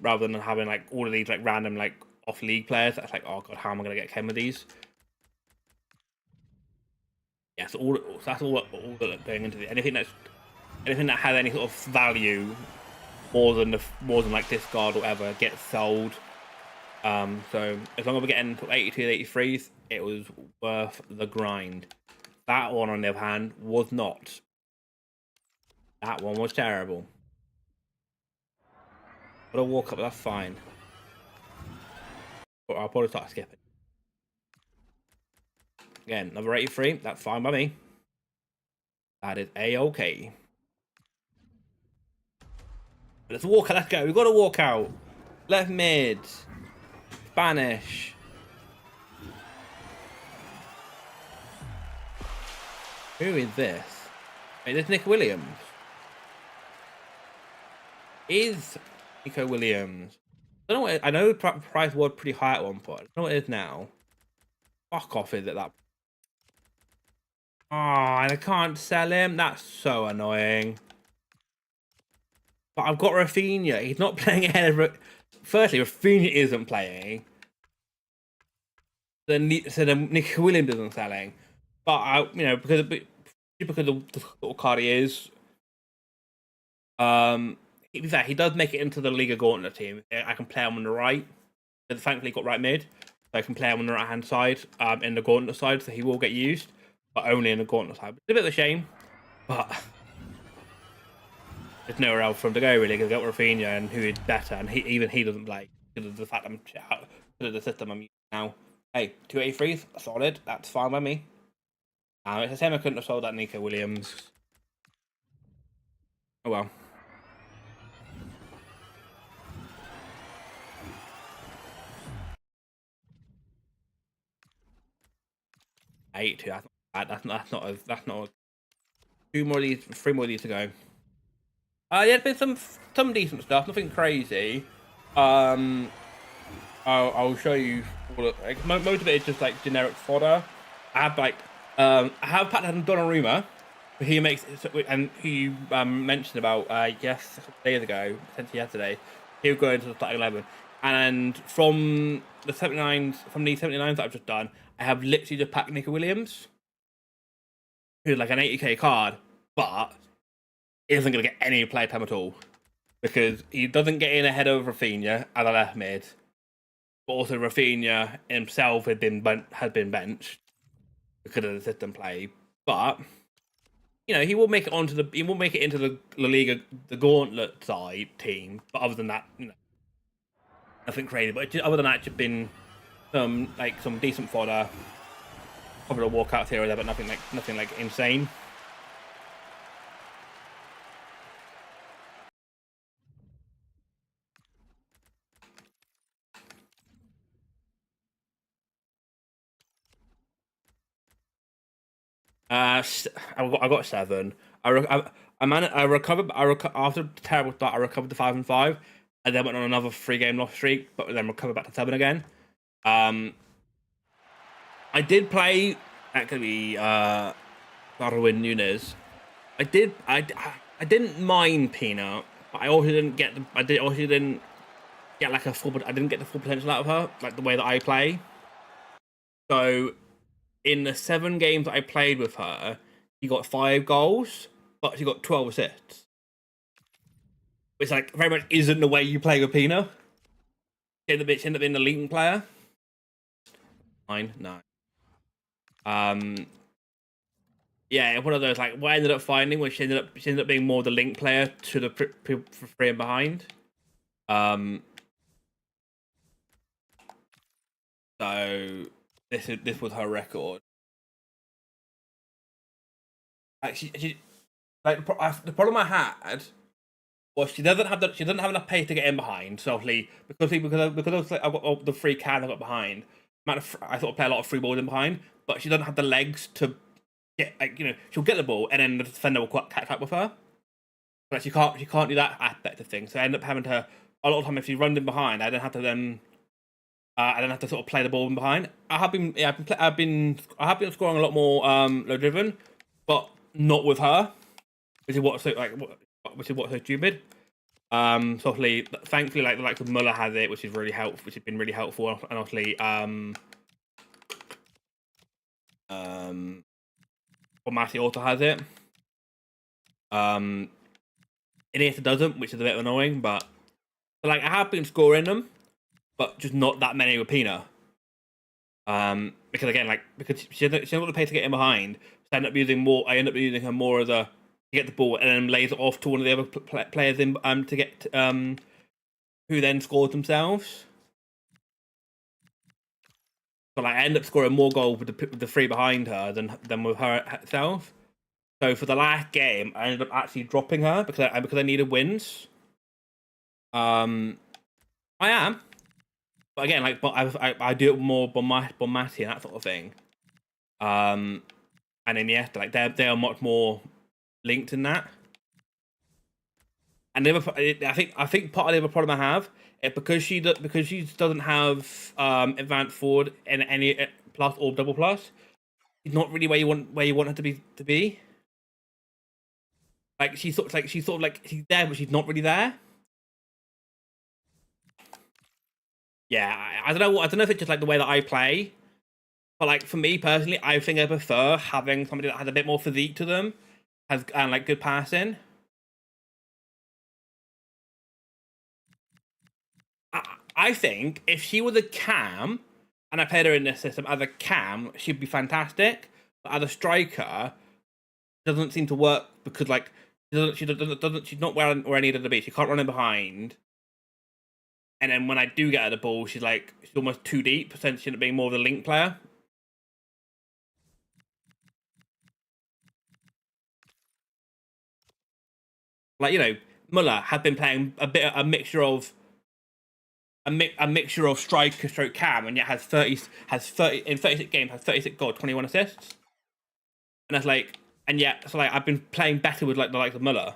rather than having like all of these like random like off league players. That's like, oh god, how am I gonna get chem with these? Yeah, so that's all going into the anything that has any sort of value more than like discard or whatever gets sold. So as long as we're getting 82 83s, it was worth the grind. That one, on the other hand, was not. That one was terrible. But I'll walk up, that's fine. But I'll probably start skipping. Again, another 83, that's fine by me. That is A-okay. Let's walk out, let's go. We've got to walk out. Left mid. Spanish. Who is this? Wait, this is Nico Williams. Is Nico Williams? I don't know what I know the price was pretty high at one point. I don't know what it is now. Fuck off, is it that? Oh, and I can't sell him. That's so annoying. But I've got Rafinha. He's not playing ahead of. Firstly, Rafinha isn't playing. Then Nico Williams isn't selling. But because of the sort of card he is, he does make it into the Liga Gauntlet team. I can play him on the right. Thankfully, got right mid, so I can play him on the right hand side, in the Gauntlet side, so he will get used, but only in the Gauntlet side. It's a bit of a shame, but there's nowhere else for him to go really, because I've got Rafinha, and who is better, and he doesn't play because of the fact I'm because of the system I'm using now. Hey, 283s, solid. That's fine by me. It's a shame I couldn't have sold that Nico Williams. Oh well. Two. That's not. Three more of these to go. There's been some decent stuff, nothing crazy. I'll show you. Like, most of it is just like generic fodder. I have packed Donnarumma. He makes and he mentioned about days ago, potentially yesterday. He'll go into the starting 11, and from the 79s that I've just done, I have literally just packed Nico Williams, who's like an 80k card, but isn't going to get any play time at all, because he doesn't get in ahead of Rafinha as a left mid, but also Rafinha himself has been benched because of the system play. But he will make it into the La Liga, the Gauntlet side team. But other than that, nothing crazy. But other than that, it's been some decent fodder, a couple of walkouts here or there, but nothing like insane. I got 7. I recovered. After the terrible start. I recovered to 5 and 5, and then went on another 3-game loss streak, but then recovered back to 7 again. I did play actually Darwin Nunes. I didn't mind Peanut, but I also didn't get also didn't get like I didn't get the full potential out of her, like the way that I play. So in the 7 games that I played with her, she got 5 goals, but she got 12 assists. Which like very much isn't the way you play with Pina. She ended up being the leading player. Fine, no. Yeah, one of those like what I ended up finding was she ended up being more the link player to the for free and behind. So this was her record. Like she like the problem I had was she doesn't have enough pace to get in behind. So obviously because I've got all the free can I got behind. I sort of play a lot of free balls in behind, but she doesn't have the legs to get like she'll get the ball and then the defender will catch up with her. But she can't do that aspect of things. So I end up having to a lot of time if she runs in behind, I don't have to then I don't have to sort of play the ball in behind. I have been scoring a lot more low driven, but not with her, which is what's so like which is what's so stupid. So obviously, thankfully, like the likes of Muller has it, which is really helpful, which has been really helpful, and obviously, Matty also has it. Iniesta doesn't, which is a bit annoying, but like I have been scoring them, but just not that many with Pina. Because again, like because she doesn't got the pace to get in behind, so I end up using her more as a to get the ball and then lays it off to one of the other players in to get who then scores themselves. So like I end up scoring more goals with the three behind her than with her herself. So for the last game, I ended up actually dropping her because I needed wins. I am, but again, like, but I do it more Bonmati and that sort of thing. And then yeah, like they are much more linked in that. And I think part of the other problem I have is because she doesn't have advanced forward in any plus or double plus. She's not really where you want her to be. Like she's sort of like she's there, but she's not really there. Yeah, I don't know. I don't know if it's just like the way that I play, but like for me personally, I think I prefer having somebody that has a bit more physique to them, has and like good passing. I think if she was a cam, and I played her in this system as a cam, she'd be fantastic. But as a striker, it doesn't seem to work because like she's not where I needed to be. She can't run in behind. And then when I do get her the ball, she's almost too deep, since she ended up being more of a link player. Like Muller had been playing a mixture of a mixture of striker stroke cam, and yet has 30 in 36 games has 36 goals, 21 assists, and that's like and yet so like I've been playing better with like the likes of Muller.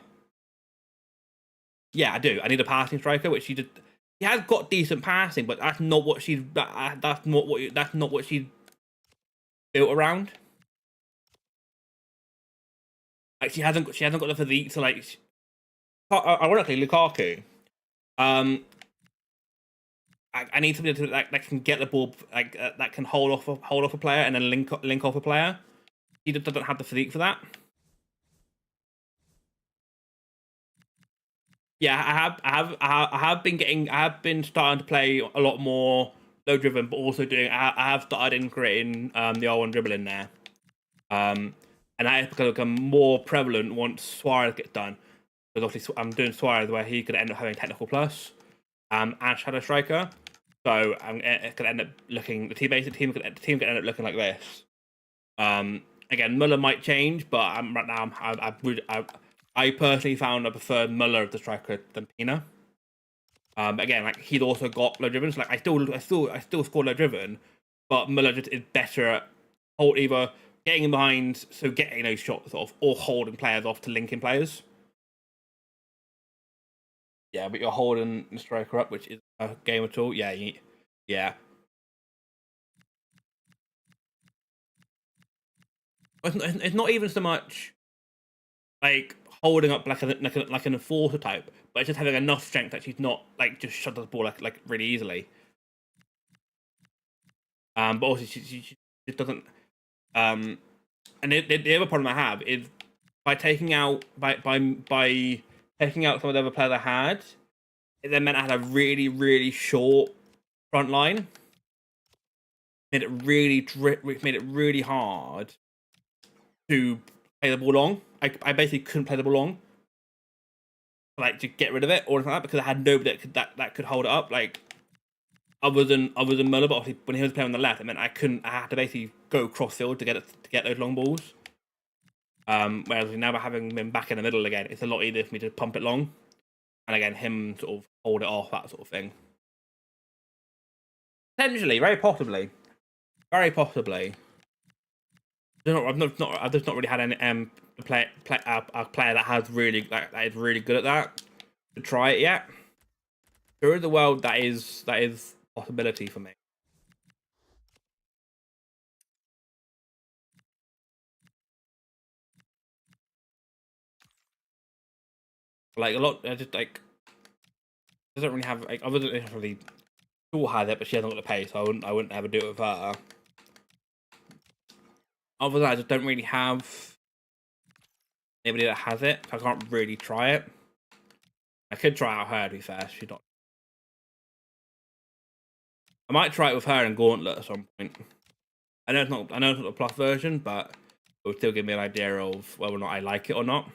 Yeah, I do. I need a passing striker, which she did. He has got decent passing, but that's not what that's not what she's built around. Like she hasn't got the physique to like. Ironically, Lukaku. Um, I need somebody that can get the ball, like that can hold off a player and then link off a player. He just doesn't have the physique for that. Yeah, I have been starting to play a lot more low driven, but also I have started integrating the R1 dribble in there. And that is going to become more prevalent once Suarez gets done. Because obviously I'm doing Suarez where he could end up having technical plus, and Shadow Striker. So it could end up looking the team could end up looking like this. Again, Muller might change, but right now I personally found I prefer Muller as the striker than Pina. Again, like he's also got low driven, so like I still score low driven, but Muller just is better at either getting in behind, so getting those shots off, or holding players off to linking players. Yeah, but you're holding the striker up, which is a game at all. Yeah, yeah. It's not even so much like holding up like like an enforcer type, but it's just having enough strength that she's not like just shut the ball like really easily. But also she just doesn't. And the other problem I have is by taking out by taking out some of the other players I had, it then meant I had a really short front line. Made it really hard to play the ball long. I basically couldn't play the ball long, like to get rid of it or anything like that, because I had nobody that could hold it up. Like other than Muller, but obviously when he was playing on the left, it meant I had to basically go cross field to get those long balls. Whereas now by having him back in the middle again, it's a lot easier for me to pump it long, and again him sort of hold it off, that sort of thing. Potentially, very possibly. I've just not really had any a player that has really that is really good at that to try it yet. There is a world that is possibility for me. Like a lot, I just like doesn't really have like other than really Shaw has it, but she hasn't got the pace, so I wouldn't ever do it with her. Other than that, I just don't really have anybody that has it, so I can't really try it. I could try out her to be fair. She's not. I might try it with her and Gauntlet at some point. I know it's not the plus version, but it will still give me an idea of whether or not I like it or not.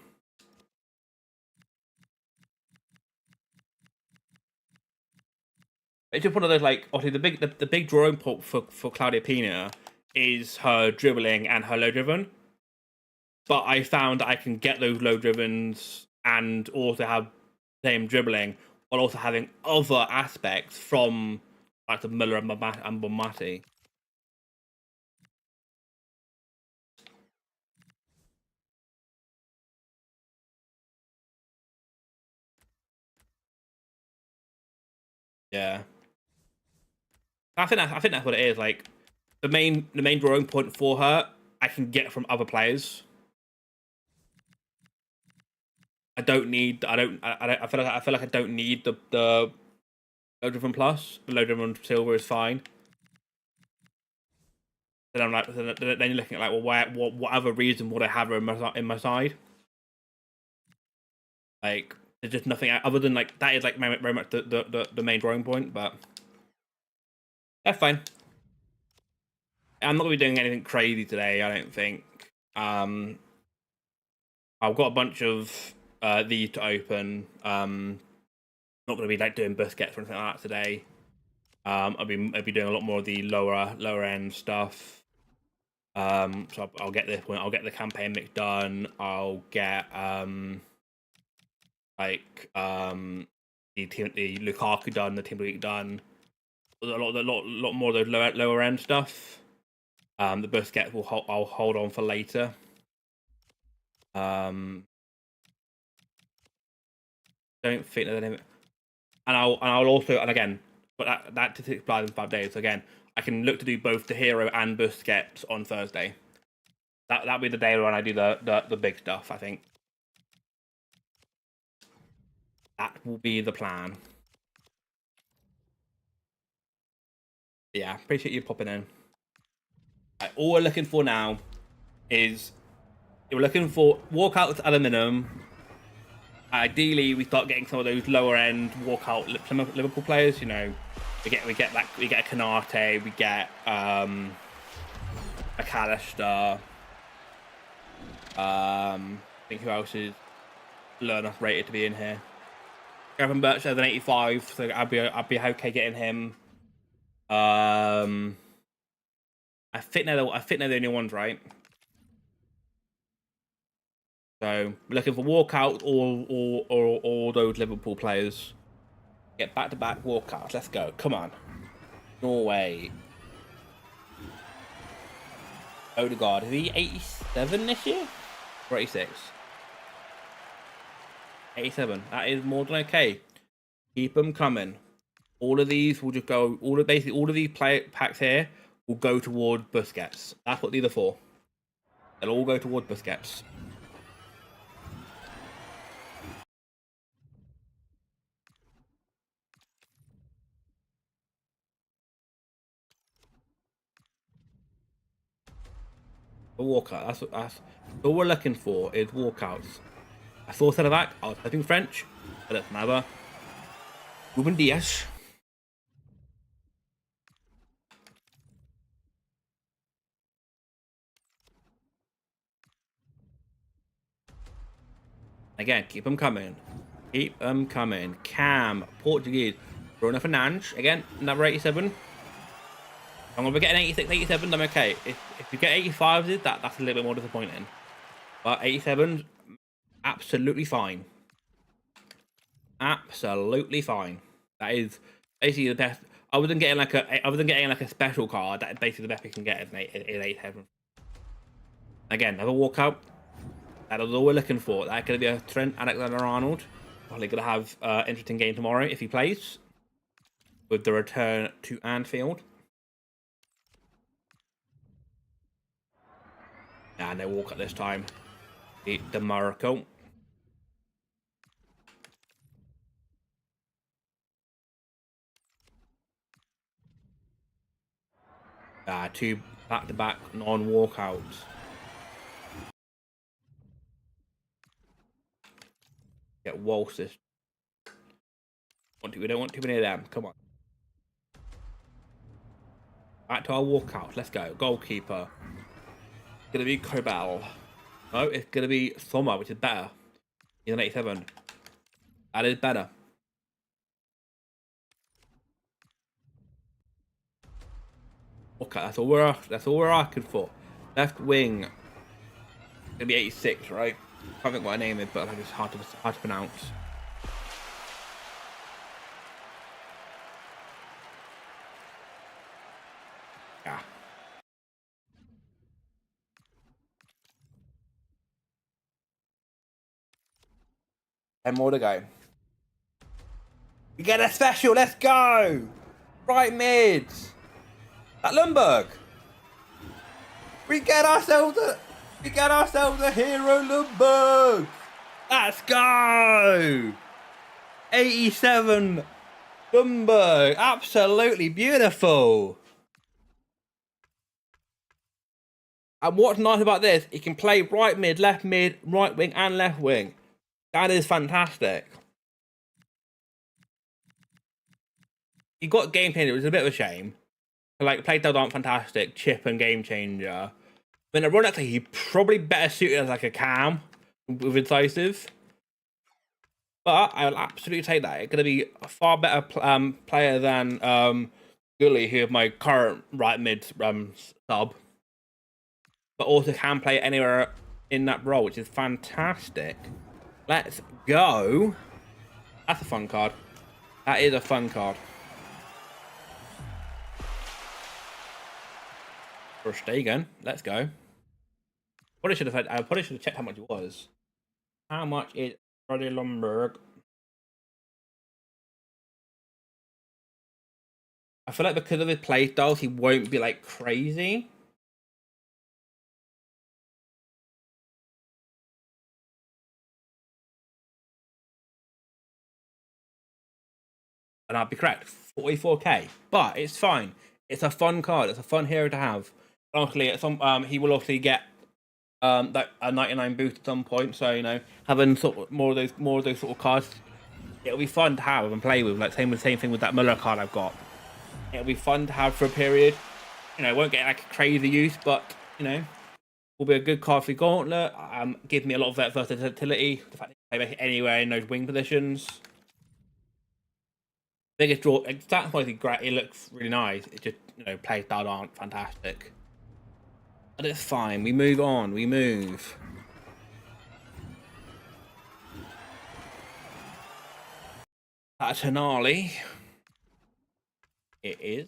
It's just one of those like obviously the big drawing point for Claudia Pina is her dribbling and her low driven. But I found that I can get those low drivens and also have the same dribbling while also having other aspects from like the Miller and Bonmati. Yeah. I think that's what it is. Like the main drawing point for her, I can get from other players. I don't need. I feel like I don't need the low driven plus. The low driven silver is fine. Then I'm like, then you're looking at like, well, what other reason would I have her in my side? Like, there's just nothing other than like that is like very much the main drawing point. But that's fine. I'm not gonna be doing anything crazy today. I don't think. I've got a bunch of these to open. Not gonna be like doing Busquets or anything like that today. I'll be doing a lot more of the lower end stuff. So I'll get this one. I'll get the campaign mix done. I'll get the Lukaku done, the Team League done. A lot more of those lower end stuff. The Busquets I'll hold on for later. Don't think there's any, and I'll also, and again, but that to expire in 5 days. So again, I can look to do both the hero and Busquets on Thursday. That'll be the day when I do the big stuff. I think that will be the plan. Yeah, appreciate you popping in. All we're looking for now is we're looking for walkouts at a minimum. Ideally, we start getting some of those lower end walkout Liverpool players. You know, we get a Canate, we get a McAllister. I think who else is low enough rated to be in here? Gavin Birch has an 85, so I'd be okay getting him. I think they're the only ones, right? So we're looking for walkout all those Liverpool players. Get back-to-back walkouts. Let's go. Come on. Norway. Odegaard. Is he 87 this year? Or 86? 87. That is more than okay. Keep them coming. All of these will just go. All of these play packs here will go toward Busquets. That's what these are for. They'll all go towards Busquets. A walkout. That's all we're looking for is walkouts. I saw centre back. I was typing French, but it's never. Ruben Dias. Again, keep them coming. Keep them coming. Cam, Portuguese. Bruno Fernandes. Again, another 87. I'm going to get an 86, 87, I'm okay. If you get 85s, that's a little bit more disappointing. But 87's absolutely fine. Absolutely fine. That is basically the best. Other than getting like a special card, that's basically the best we can get is an 87. Again, another walkout. That is all we're looking for. That's going to be a Trent Alexander-Arnold. Probably going to have an interesting game tomorrow if he plays. With the return to Anfield. And they walk at this time. The DeMarco. Two back-to-back non-walkouts. Get Walsh this. We don't want too many of them. Come on. Back to our walkout. Let's go. Goalkeeper. It's going to be Kobel. No, it's going to be Sommer, which is better. He's an 87. That is better. Okay, that's all we're asking for. Left wing. It's going to be 86, right? I can't think what I name is, but it's hard to pronounce. Yeah. And more to go. We get a special. Let's go. Right mid. At Lundberg. We get ourselves a hero, Lundberg. Let's go. 87. Lundberg. Absolutely beautiful. And what's nice about this, he can play right mid, right wing, and left wing. That is fantastic. He got game changer, it was a bit of a shame. Like, play styles aren't fantastic, chip and game changer. But ironically, he probably better suited as like a cam with incisive. But I will absolutely take that. It's going to be a far better player than Gully, who is my current right mid sub. But also can play anywhere in that role, which is fantastic. Let's go. That's a fun card. That is a fun card. For Stegen. Let's go. I probably should have checked how much it was. How much is Freddie Lundberg? I feel like because of his play styles, he won't be like crazy. And I'll be correct, 44k. But it's fine. It's a fun card. It's a fun hero to have. Honestly, at some he will obviously get that a 99 boost at some point. So having sort of more of those sort of cards, it'll be fun to have and play with. Like same thing with that Muller card I've got. It'll be fun to have for a period. It won't get like a crazy use, but will be a good card for Gauntlet. Give me a lot of that versatility. The fact that you can play anywhere in those wing positions. Biggest draw. That's why great. It looks really nice. It just play styles aren't fantastic. But it's fine. We move on. We move. That's Hanali. It is.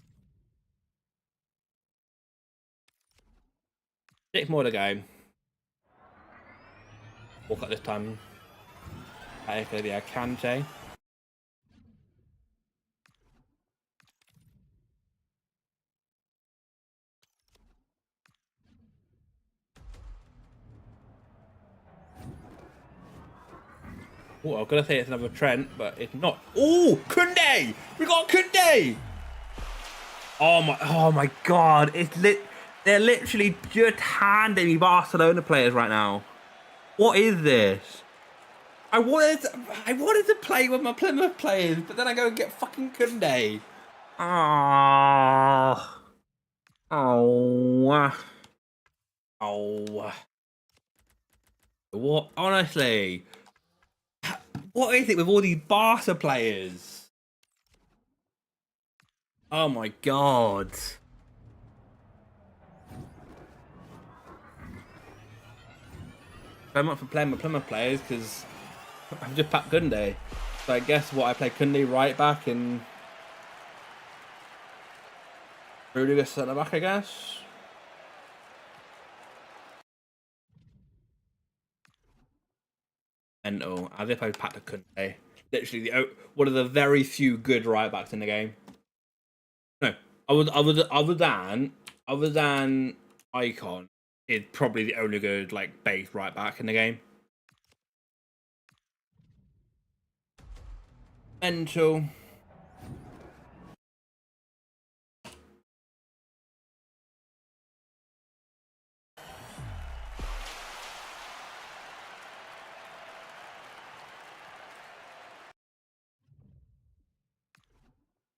6 more to go. Walk up this time. That's going to be a Kante. Oh, I was gonna say it's another Trent, but it's not. Oh, Koundé! We got Koundé! Oh my God! They're literally just handing me Barcelona players right now. What is this? I wanted to play with my Plymouth players, but then I go and get fucking Koundé. Oh. Oh. Oh. What? Honestly, what is it with all these Barca players? Oh my God. I'm not for playing my Plymouth players because I've just packed Koundé. So I guess what I play Koundé right back and Rudiger centre back, I guess. And oh, as if I packed a Koundé. Literally one of the very few good right backs in the game. No, other than Icon, is probably the only good like base right back in the game. Mental.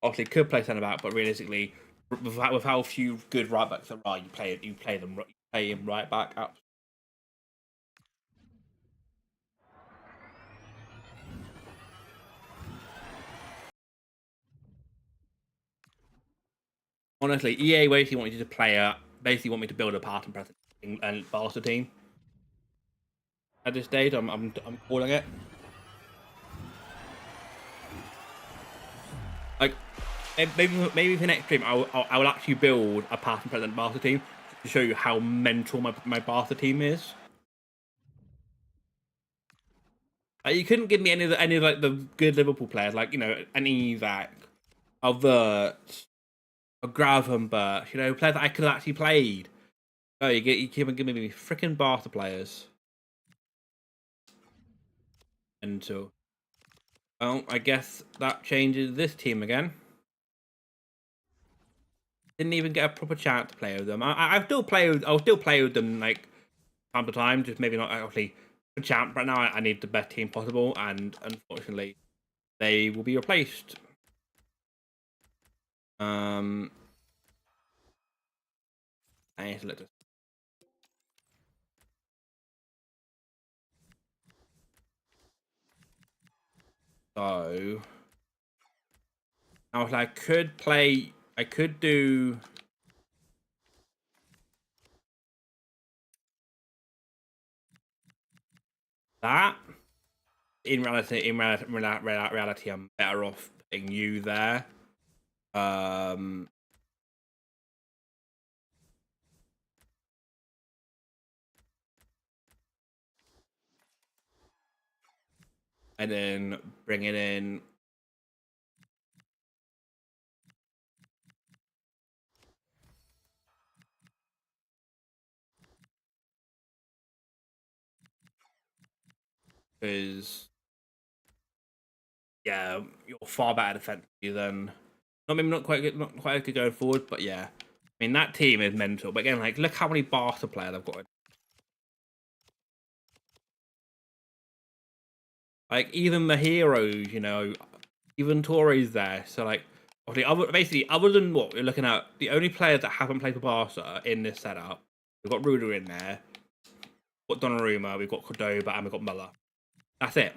Obviously, could play centre back, but realistically, with how few good right backs there are, you play him right back up. Honestly, EA basically want you to basically want me to build a part and present and Barca team. At this stage, I'm calling it. Like maybe for next stream, I will actually build a past and present Barca team to show you how mental my Barca team is. Like, you couldn't give me any of like the good Liverpool players, like an Isak, a Vert, a Gravenberch, players that I could have actually played. Oh, you keep on giving me freaking Barca players. Mental. Well, I guess that changes this team again. Didn't even get a proper chance to play with them. I'll still play with them like time to time, just maybe not actually a champ. Right now, I need the best team possible, and unfortunately, they will be replaced. I need to let this. So, I could play. I could do. That reality, I'm better off putting you there. And then bring it in. Because yeah, you're far better defensively than not quite as good going forward, but yeah. I mean that team is mental. But again, like look how many Barca players I've got. Like even the heroes, even Torres there. So like basically other than what we're looking at, the only players that haven't played for Barca in this setup, we've got Rudiger in there, we've got Donnarumma, we've got Cordoba, and we've got Muller. That's it.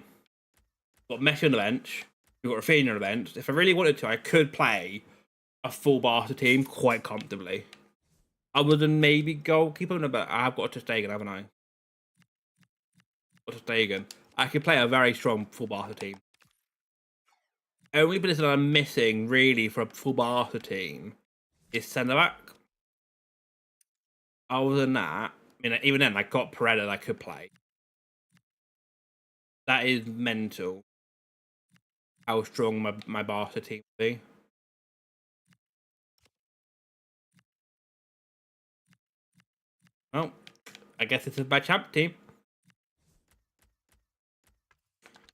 We've got Messi on the bench, we've got Rafinha on the bench. If I really wanted to, I could play a full Barca team quite comfortably. Other than maybe goalkeeper, no, but I've got Ter Stegen, haven't I? Got Ter Stegen. I could play a very strong full Barca team. Only position I'm missing really for a full Barca team is centre back. Other than that, I mean, even then, I got Paredes I could play. That is mental. How strong my Barca team will be. Well, I guess this is my champ team.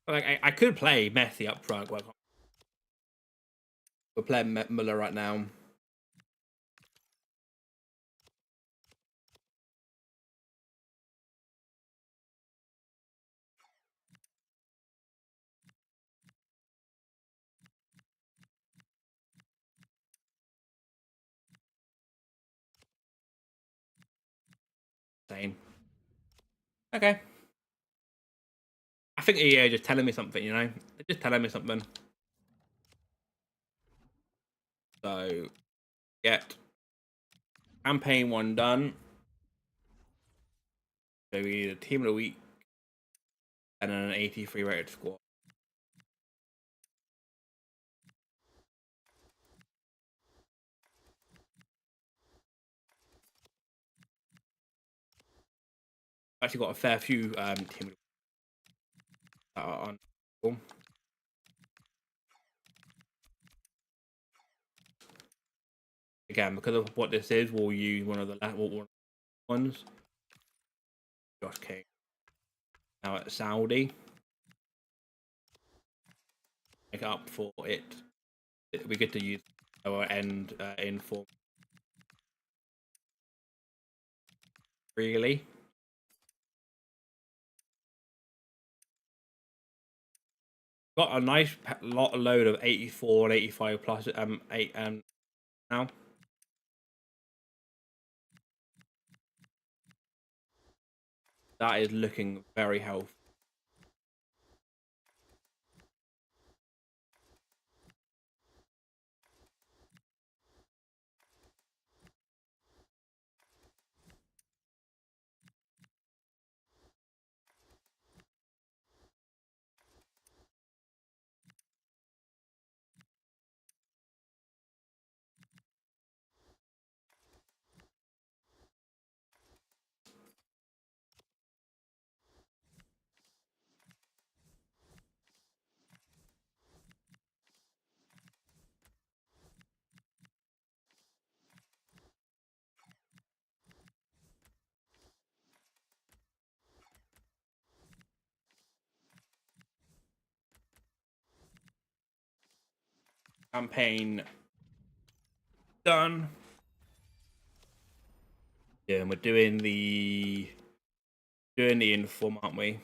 Like I could play Messi up front. We're playing Muller right now. Same. Okay. I think EA are just telling me something, you know? They're just telling me something. So, get campaign 1 done. So we need a team of the week and an 83 rated squad. Actually got a fair few team of the week that are on. Cool. Again, because of what this is, we'll use one of the ones. Josh King. Now at Saudi. Make up for it. We get to use our end in form. Really? Got a nice load of 84 and 85 plus 8 now. That is looking very healthy. Campaign done. Yeah, and we're doing the inform, aren't we?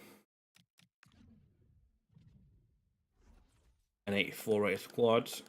An 84 rated squads.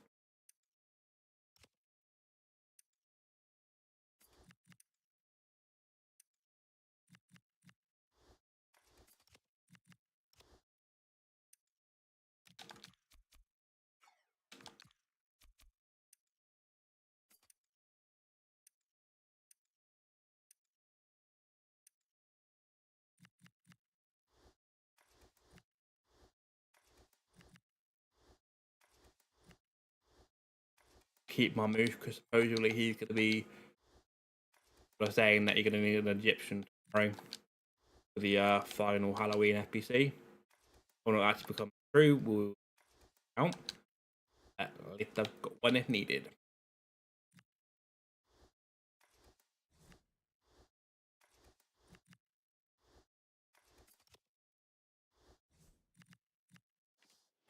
Keep my move because supposedly he's going to be saying that you're going to need an Egyptian tomorrow for the final Halloween FPC. When it actually becomes true, we'll count. At least I've got one if needed.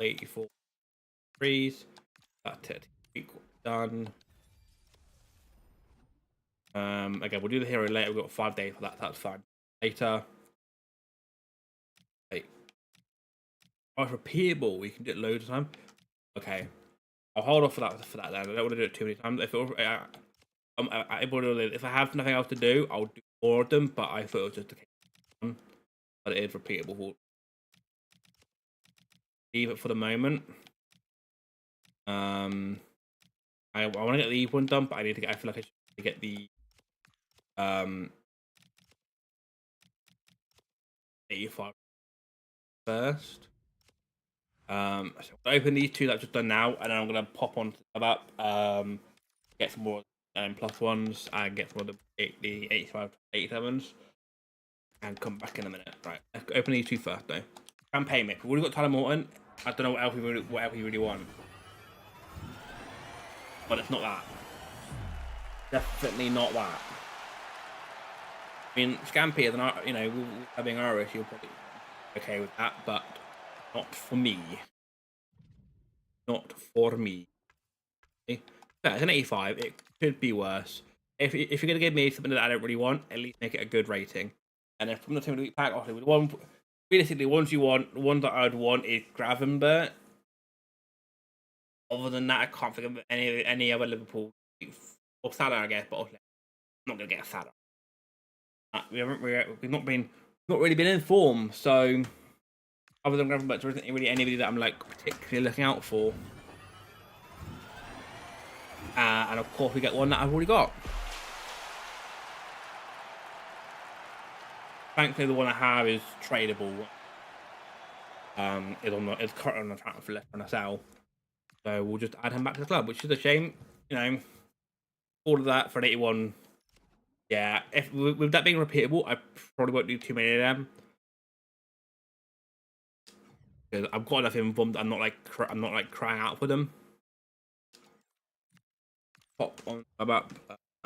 $84 trees. That's it. Done. Again, we'll do the hero later. We've got 5 days for that. That's fine. Later. Wait. Oh, it's repeatable. We can do it loads of time. Okay. I'll hold off for that then. I don't want to do it too many times. If I have nothing else to do, I'll do more of them. But I thought it was just a case of one. But it is repeatable. Leave it for the moment. I want to get the one done, but I need to get. I feel like I should get the 85 first. So I'll open these two that I've just done now, and then I'm gonna pop on to that. Get some more plus ones and get some of the 85 87s, and come back in a minute. Right, let's open these two first though. Campaign map. We've already got Tyler Morton. I don't know what else we really want, but it's not that. Definitely not that. I mean, Scampy is an, you know, having Irish, you'll probably be okay with that, but Not for me. Not for me. Yeah, it's an 85. It could be worse. If you're gonna give me something that I don't really want, at least make it a good rating. And if from the Team of the Week pack, obviously, with one, realistically, ones you want, the ones that I'd want is Gravenberch. Other than that, I can't think of any other Liverpool or Salah, I guess. But obviously, I'm not gonna get a Salah. We've not really been in form. So other than Gravenberch, there isn't really anybody that I'm like particularly looking out for. And of course, we get one that I've already got. Thankfully, the one I have is tradable. It's currently on the transfer for left on a sell. So we'll just add him back to the club, which is a shame. You know, all of that for an 81. Yeah, if with that being repeatable, I probably won't do too many of them because I've got enough informed that I'm not like crying out for them. Pop on about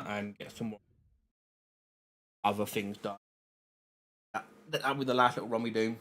and get some more other things done. That'll be the last little run we do.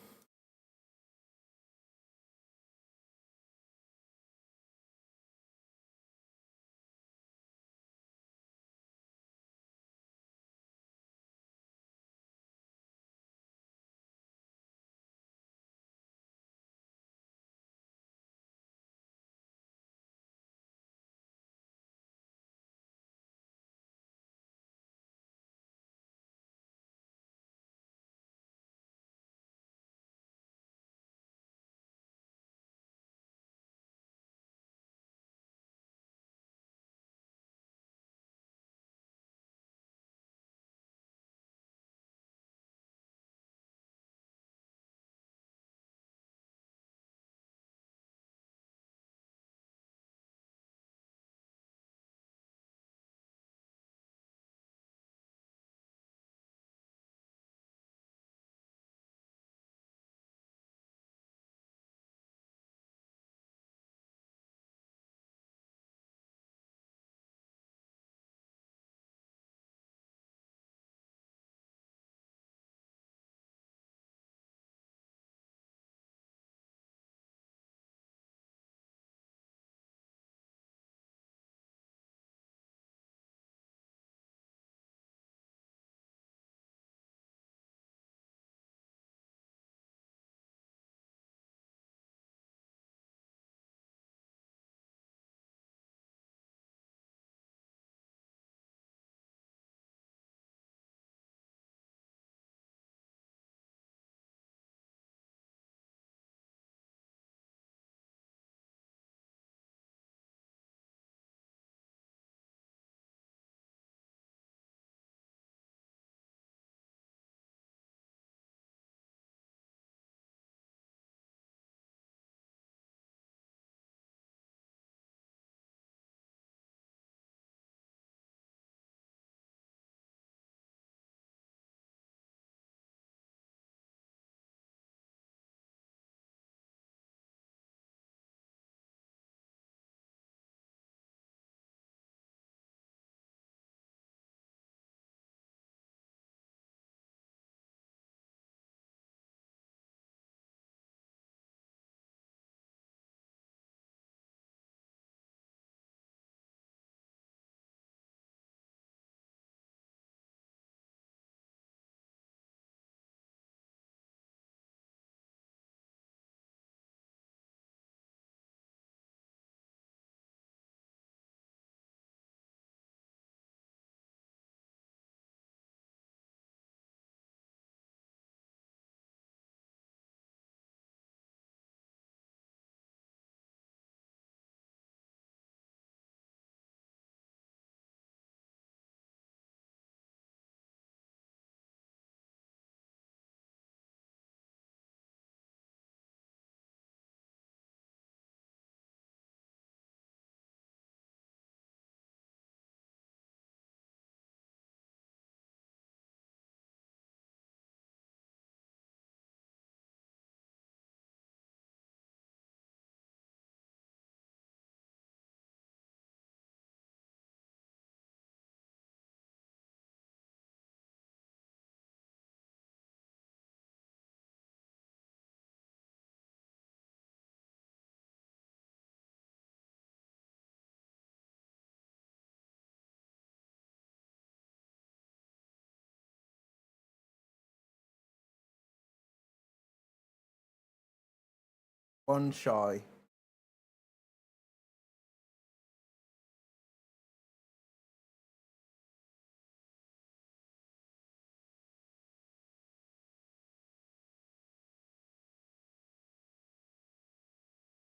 One shy.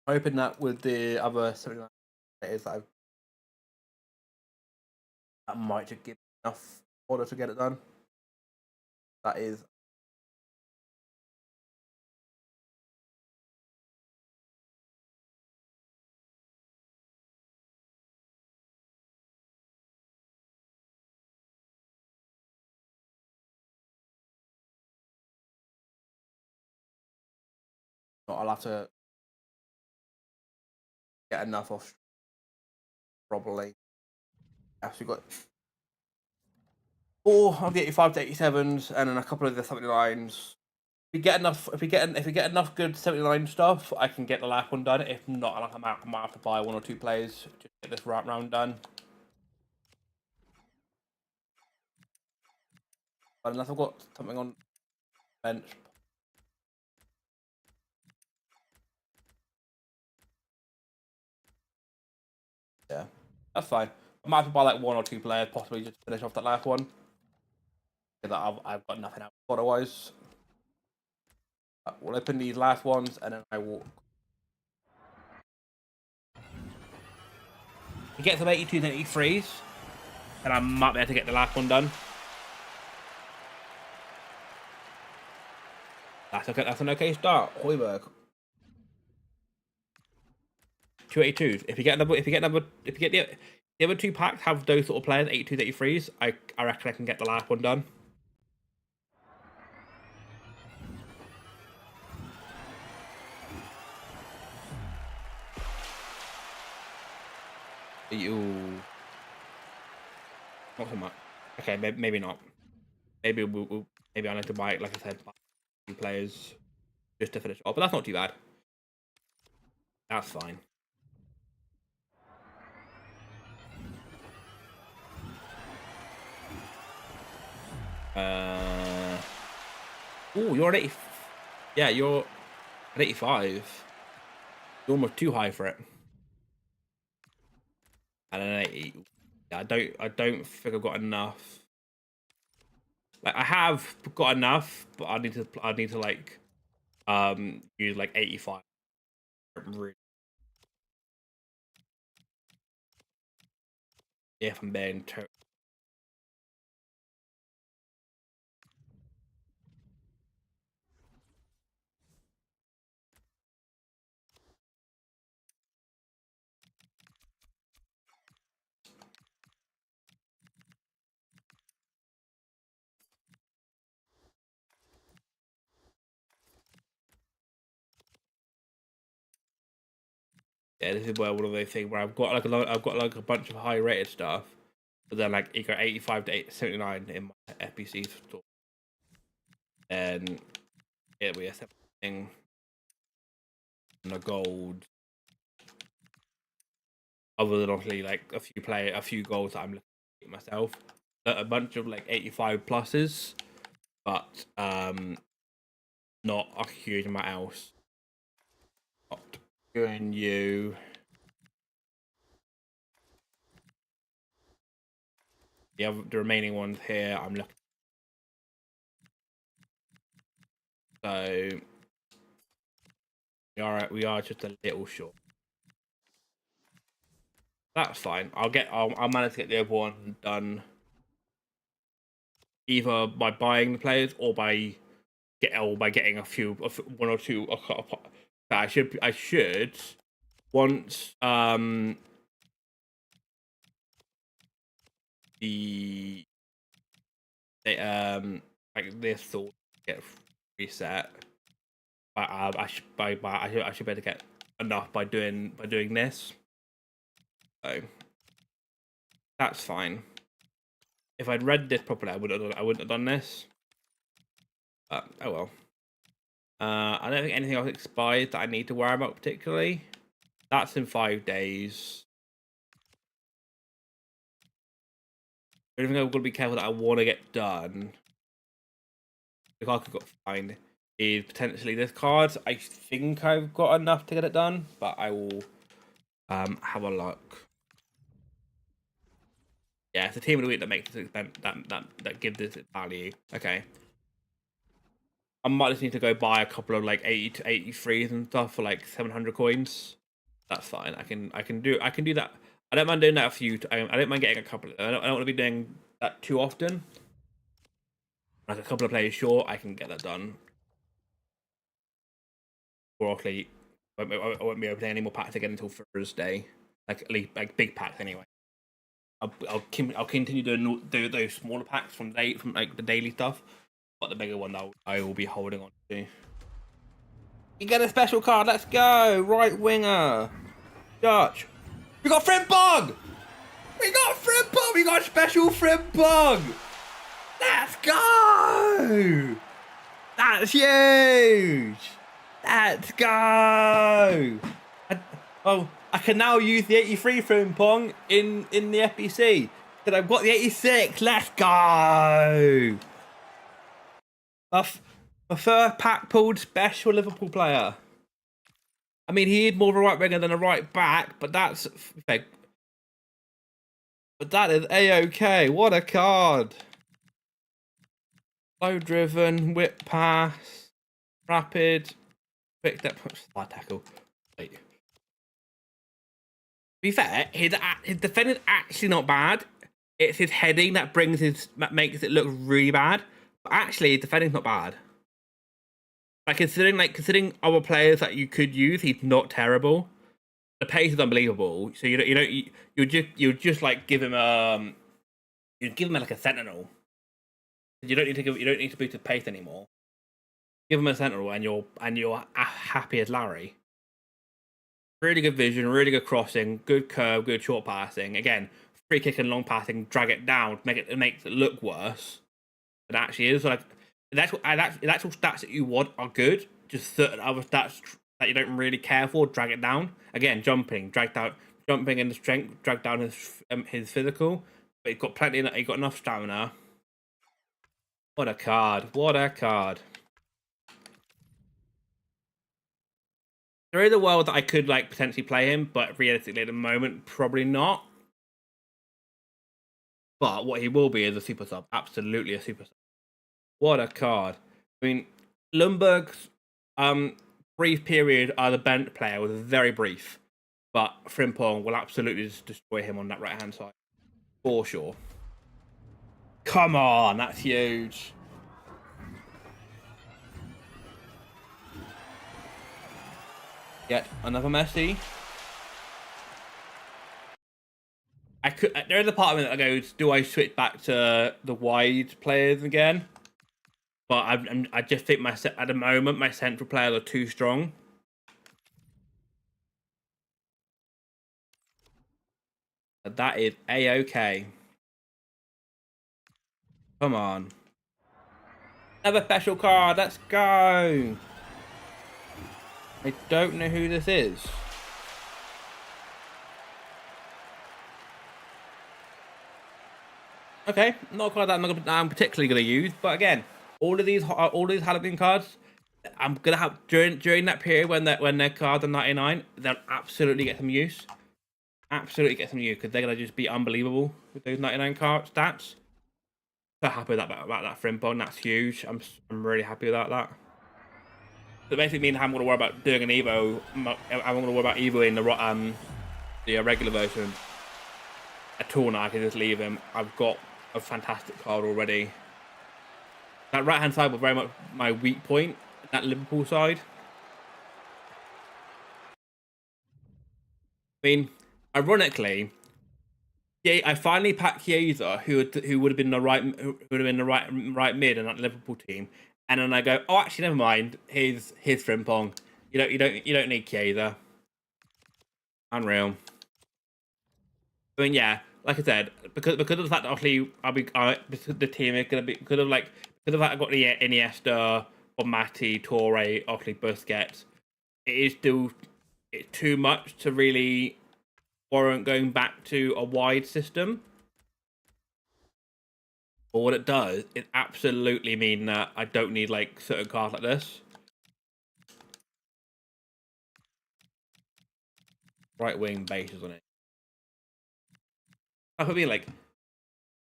Hoping that with the other 79 is that that might just give enough order to get it done. That is. I'll have to get enough off probably. Actually got 4 of the 85 to 87s and then a couple of the 79s. If we get enough good 79 stuff, I can get the last one done. If not, I might have to buy 1 or 2 players to get this round done. But unless I've got something on bench. Yeah, that's fine. I might have to buy like 1 or 2 players, possibly just to finish off that last one. Because I've got nothing else otherwise. We'll open these last ones and then I will. We get some 82s and 83s, and I might be able to get the last one done. That's okay. That's an okay start. Hoiberg. 282s. If you get the other 2 packs have those sort of players, 82s, 83s, I reckon I can get the last one done. You. Not so much. Okay, maybe not. Maybe maybe I need to buy, like I said, 2 players just to finish off. But that's not too bad. That's fine. Oh, you're at 80. Yeah, you're at 85. You're almost too high for it. And an 80. Yeah, I don't think I've got enough. Like I have got enough, but I need to like use like 85. If I'm being yeah, this is where one of those things where I've got like a bunch of high rated stuff, but then like you got 85 to 79 in my FPC store, and it'll be a separate thing. And the gold, other than obviously like a few goals that I'm looking at myself, a bunch of like 85 pluses, but not a huge amount else. Not doing you. The remaining ones here, I'm looking. So we are just a little short. That's fine. I'll manage to get the other one done either by buying the players or by getting a few, 1 or 2. I should once the like this will get reset. I should be able to get enough by doing this. So that's fine. If I'd read this properly, I wouldn't have done this. But oh well. I don't think anything else expired that I need to worry about particularly. That's in 5 days. Everything I've got to be careful that I want to get done. The car could got fine. is potentially this card. I think I've got enough to get it done, but I will have a look. Yeah, it's the team of the week that makes this that gives this value. Okay. I might just need to go buy a couple of like 80 to 83s and stuff for like 700 coins. That's fine. I can do that. I don't mind doing that a few. I don't mind getting a couple. I don't want to be doing that too often. Like a couple of players short, I can get that done. Or actually, I won't be able to play any more packs again until Thursday. Like at least like big packs anyway. I'll continue doing those smaller packs from like the daily stuff, but the bigger one I will be holding on to. You get a special card. Let's go, right winger, Dutch. We got Frimpong. We got Frimpong. We got special Frimpong. Let's go. That's huge. Let's go. I can now use the 83 Frimpong in the FBC. Because I've got the 86. Let's go. A third pack pulled special Liverpool player. I mean, he is more of a right winger than a right back, but that's... But that is A-OK. What a card. Slow driven, whip pass, rapid, quick step, slide tackle. Wait. To be fair, his defending is actually not bad. It's his heading that makes it look really bad. But actually, his defending's not bad. Like considering other players that you could use, he's not terrible. The pace is unbelievable. So you just like give him you'd give him like a sentinel. You don't need to boost his pace anymore. Give him a sentinel and you're happy as Larry. Really good vision, really good crossing, good curve, good short passing. Again, free kick and long passing, drag it down, it makes it look worse. But actually is like the actual stats that you want are good. Just certain other stats that you don't really care for, drag it down. Again, jumping in the strength, drag down his physical. But he got enough stamina. What a card! What a card! There is a world that I could like potentially play him, but realistically at the moment, probably not. But what he will be is a super sub. Absolutely a super sub. What a card. I mean, Lundberg's brief period as a bench player was very brief. But Frimpong will absolutely just destroy him on that right-hand side. For sure. Come on, that's huge. Yet another Messi. There is a part of me that goes, do I switch back to the wide players again? But I just think at the moment my central players are too strong. That is A-OK. Come on. Another special card. Let's go. I don't know who this is. Okay, not a card that I'm particularly going to use, but again, all of these Halloween cards, I'm gonna have during that period when their cards are 99, they'll absolutely get some use. Absolutely get some use because they're gonna just be unbelievable with those 99 card stats. So happy about that Frimpong. That's huge. I'm really happy about that. So basically, me and I'm gonna worry about doing an Evo. I'm gonna worry about Evo in the regular version. A tool now, I can just leave him. I've got a fantastic card already. That right hand side was very much my weak point. That Liverpool side. I mean, ironically, yeah, I finally packed Chiesa, who would have been the right mid in that Liverpool team, and then I go, oh, actually, never mind. Here's Frimpong. You don't need Chiesa. Unreal. I mean, yeah, like I said, because of the fact that obviously the team is gonna be because of the fact I got the Iniesta, Mati, Torre, obviously Busquets. It's too much to really warrant going back to a wide system. But what it does, it absolutely mean that I don't need like certain cards like this. right wing bases on it. I mean, like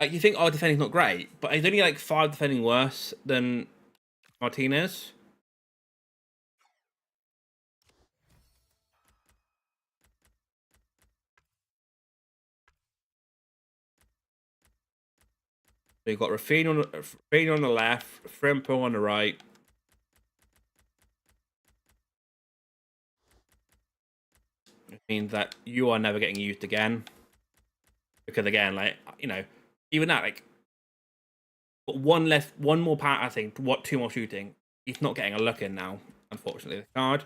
you think our defending's not great, but he's only like 5 defending worse than Martinez. So you've got Rafinha on the left, Frimpong on the right. It means that you are never getting used again. Because again, like, you know, even that, like, one more passing, two more shooting. He's not getting a look in now, unfortunately. The card.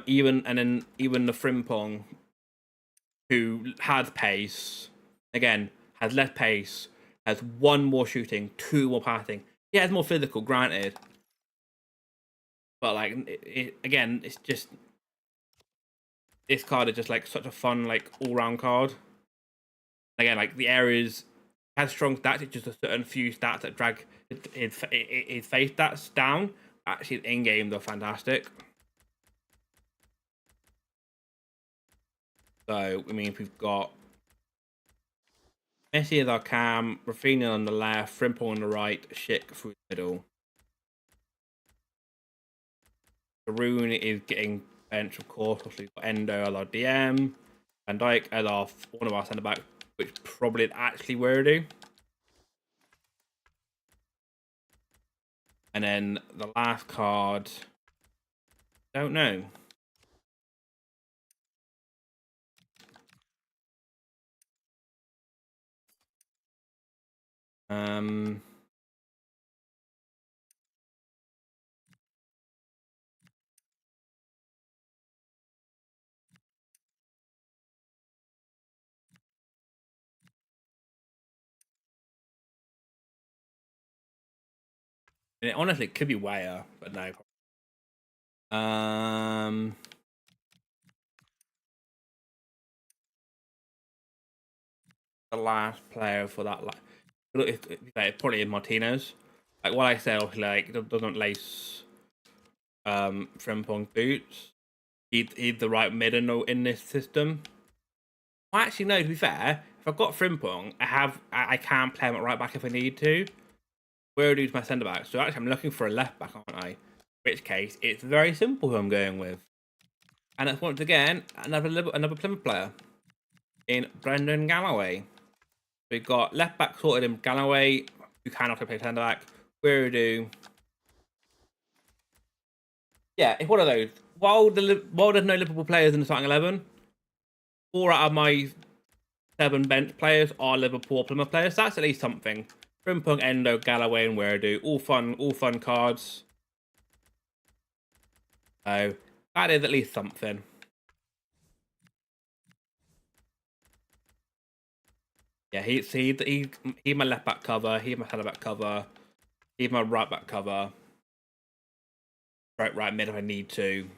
Even the Frimpong, who has pace, again has less pace, has 1 more shooting, 2 more passing. Yeah, it's more physical, granted, but like again, it's just this card is just like such a fun like all round card. Again, like the areas has strong stats. It's just a certain few stats that drag his face stats down. Actually, in game they're fantastic. So I mean, we've got Messi as our cam, Rafinha on the left, Frimpong on the right, Schick through the middle. Haroon is getting bench, of course. Obviously, we've got Endo as our DM, Van Dijk as one of our centre backs, which probably is actually Weirdo. And then the last card, don't know. And it honestly could be Weyer, but no. The last player for that, like, it's probably Martinez. Like what I said, like doesn't lace Frimpong boots. He's the right mid in this system. Well, actually, no. To be fair, if I've got Frimpong, I can play him at right back if I need to. Where do my centre back? So actually, I'm looking for a left back, aren't I? In which case, it's very simple who I'm going with, and it's once again another Plymouth player in Brendan Galloway. We've got left back sorted in Galloway, who can also play centre back. Where do? Yeah, it's one of those. While there's no Liverpool players in the starting 11, 4 out of my 7 bench players are Liverpool Plymouth players. So that's at least something. Frimpong, Endo, Galloway, and Weirdo, all fun cards. So that is at least something. Yeah, he's my left back cover. He's my centre back cover. He's my right back cover. Right mid if I need to.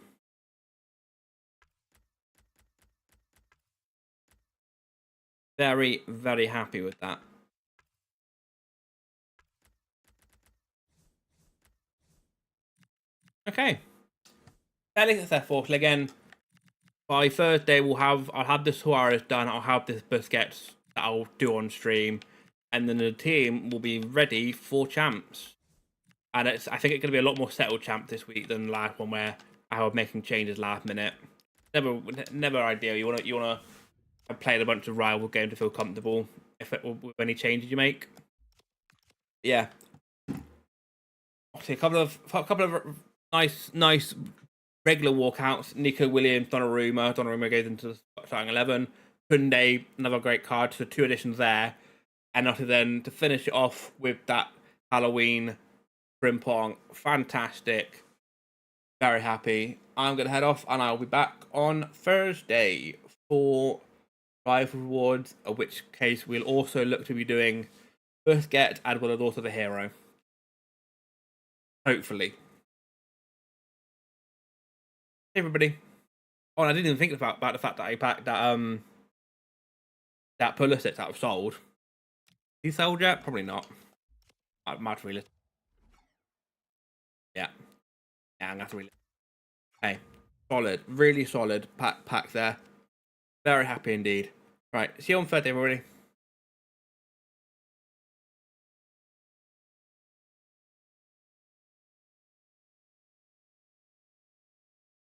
Very, very happy with that. Okay. Fairly successful. Again, by Thursday I'll have the Suarez done. I'll have this Busquets that I'll do on stream, and then the team will be ready for champs. And I think it's going to be a lot more settled champ this week than the last one where I was making changes last minute. Never ideal. You wanna have played a bunch of rival games to feel comfortable with any changes you make. Yeah. Okay, a couple of nice regular walkouts. Nico Williams, Donnarumma. Donnarumma goes into the starting 11. Koundé, another great card. So 2 additions there. And after then to finish it off with that Halloween Frimpong. Fantastic. Very happy. I'm going to head off and I'll be back on Thursday for rival rewards, in which case we'll also look to be doing Busquets as well as also the hero. Hopefully. Hey everybody. Oh, and I didn't even think about the fact that I packed that Pulisic that I've sold. He sold yet? Probably not. I might really. Yeah, I'm gonna have to really. Hey, solid, really solid pack there. Very happy indeed. Right, see you on Thursday, everybody.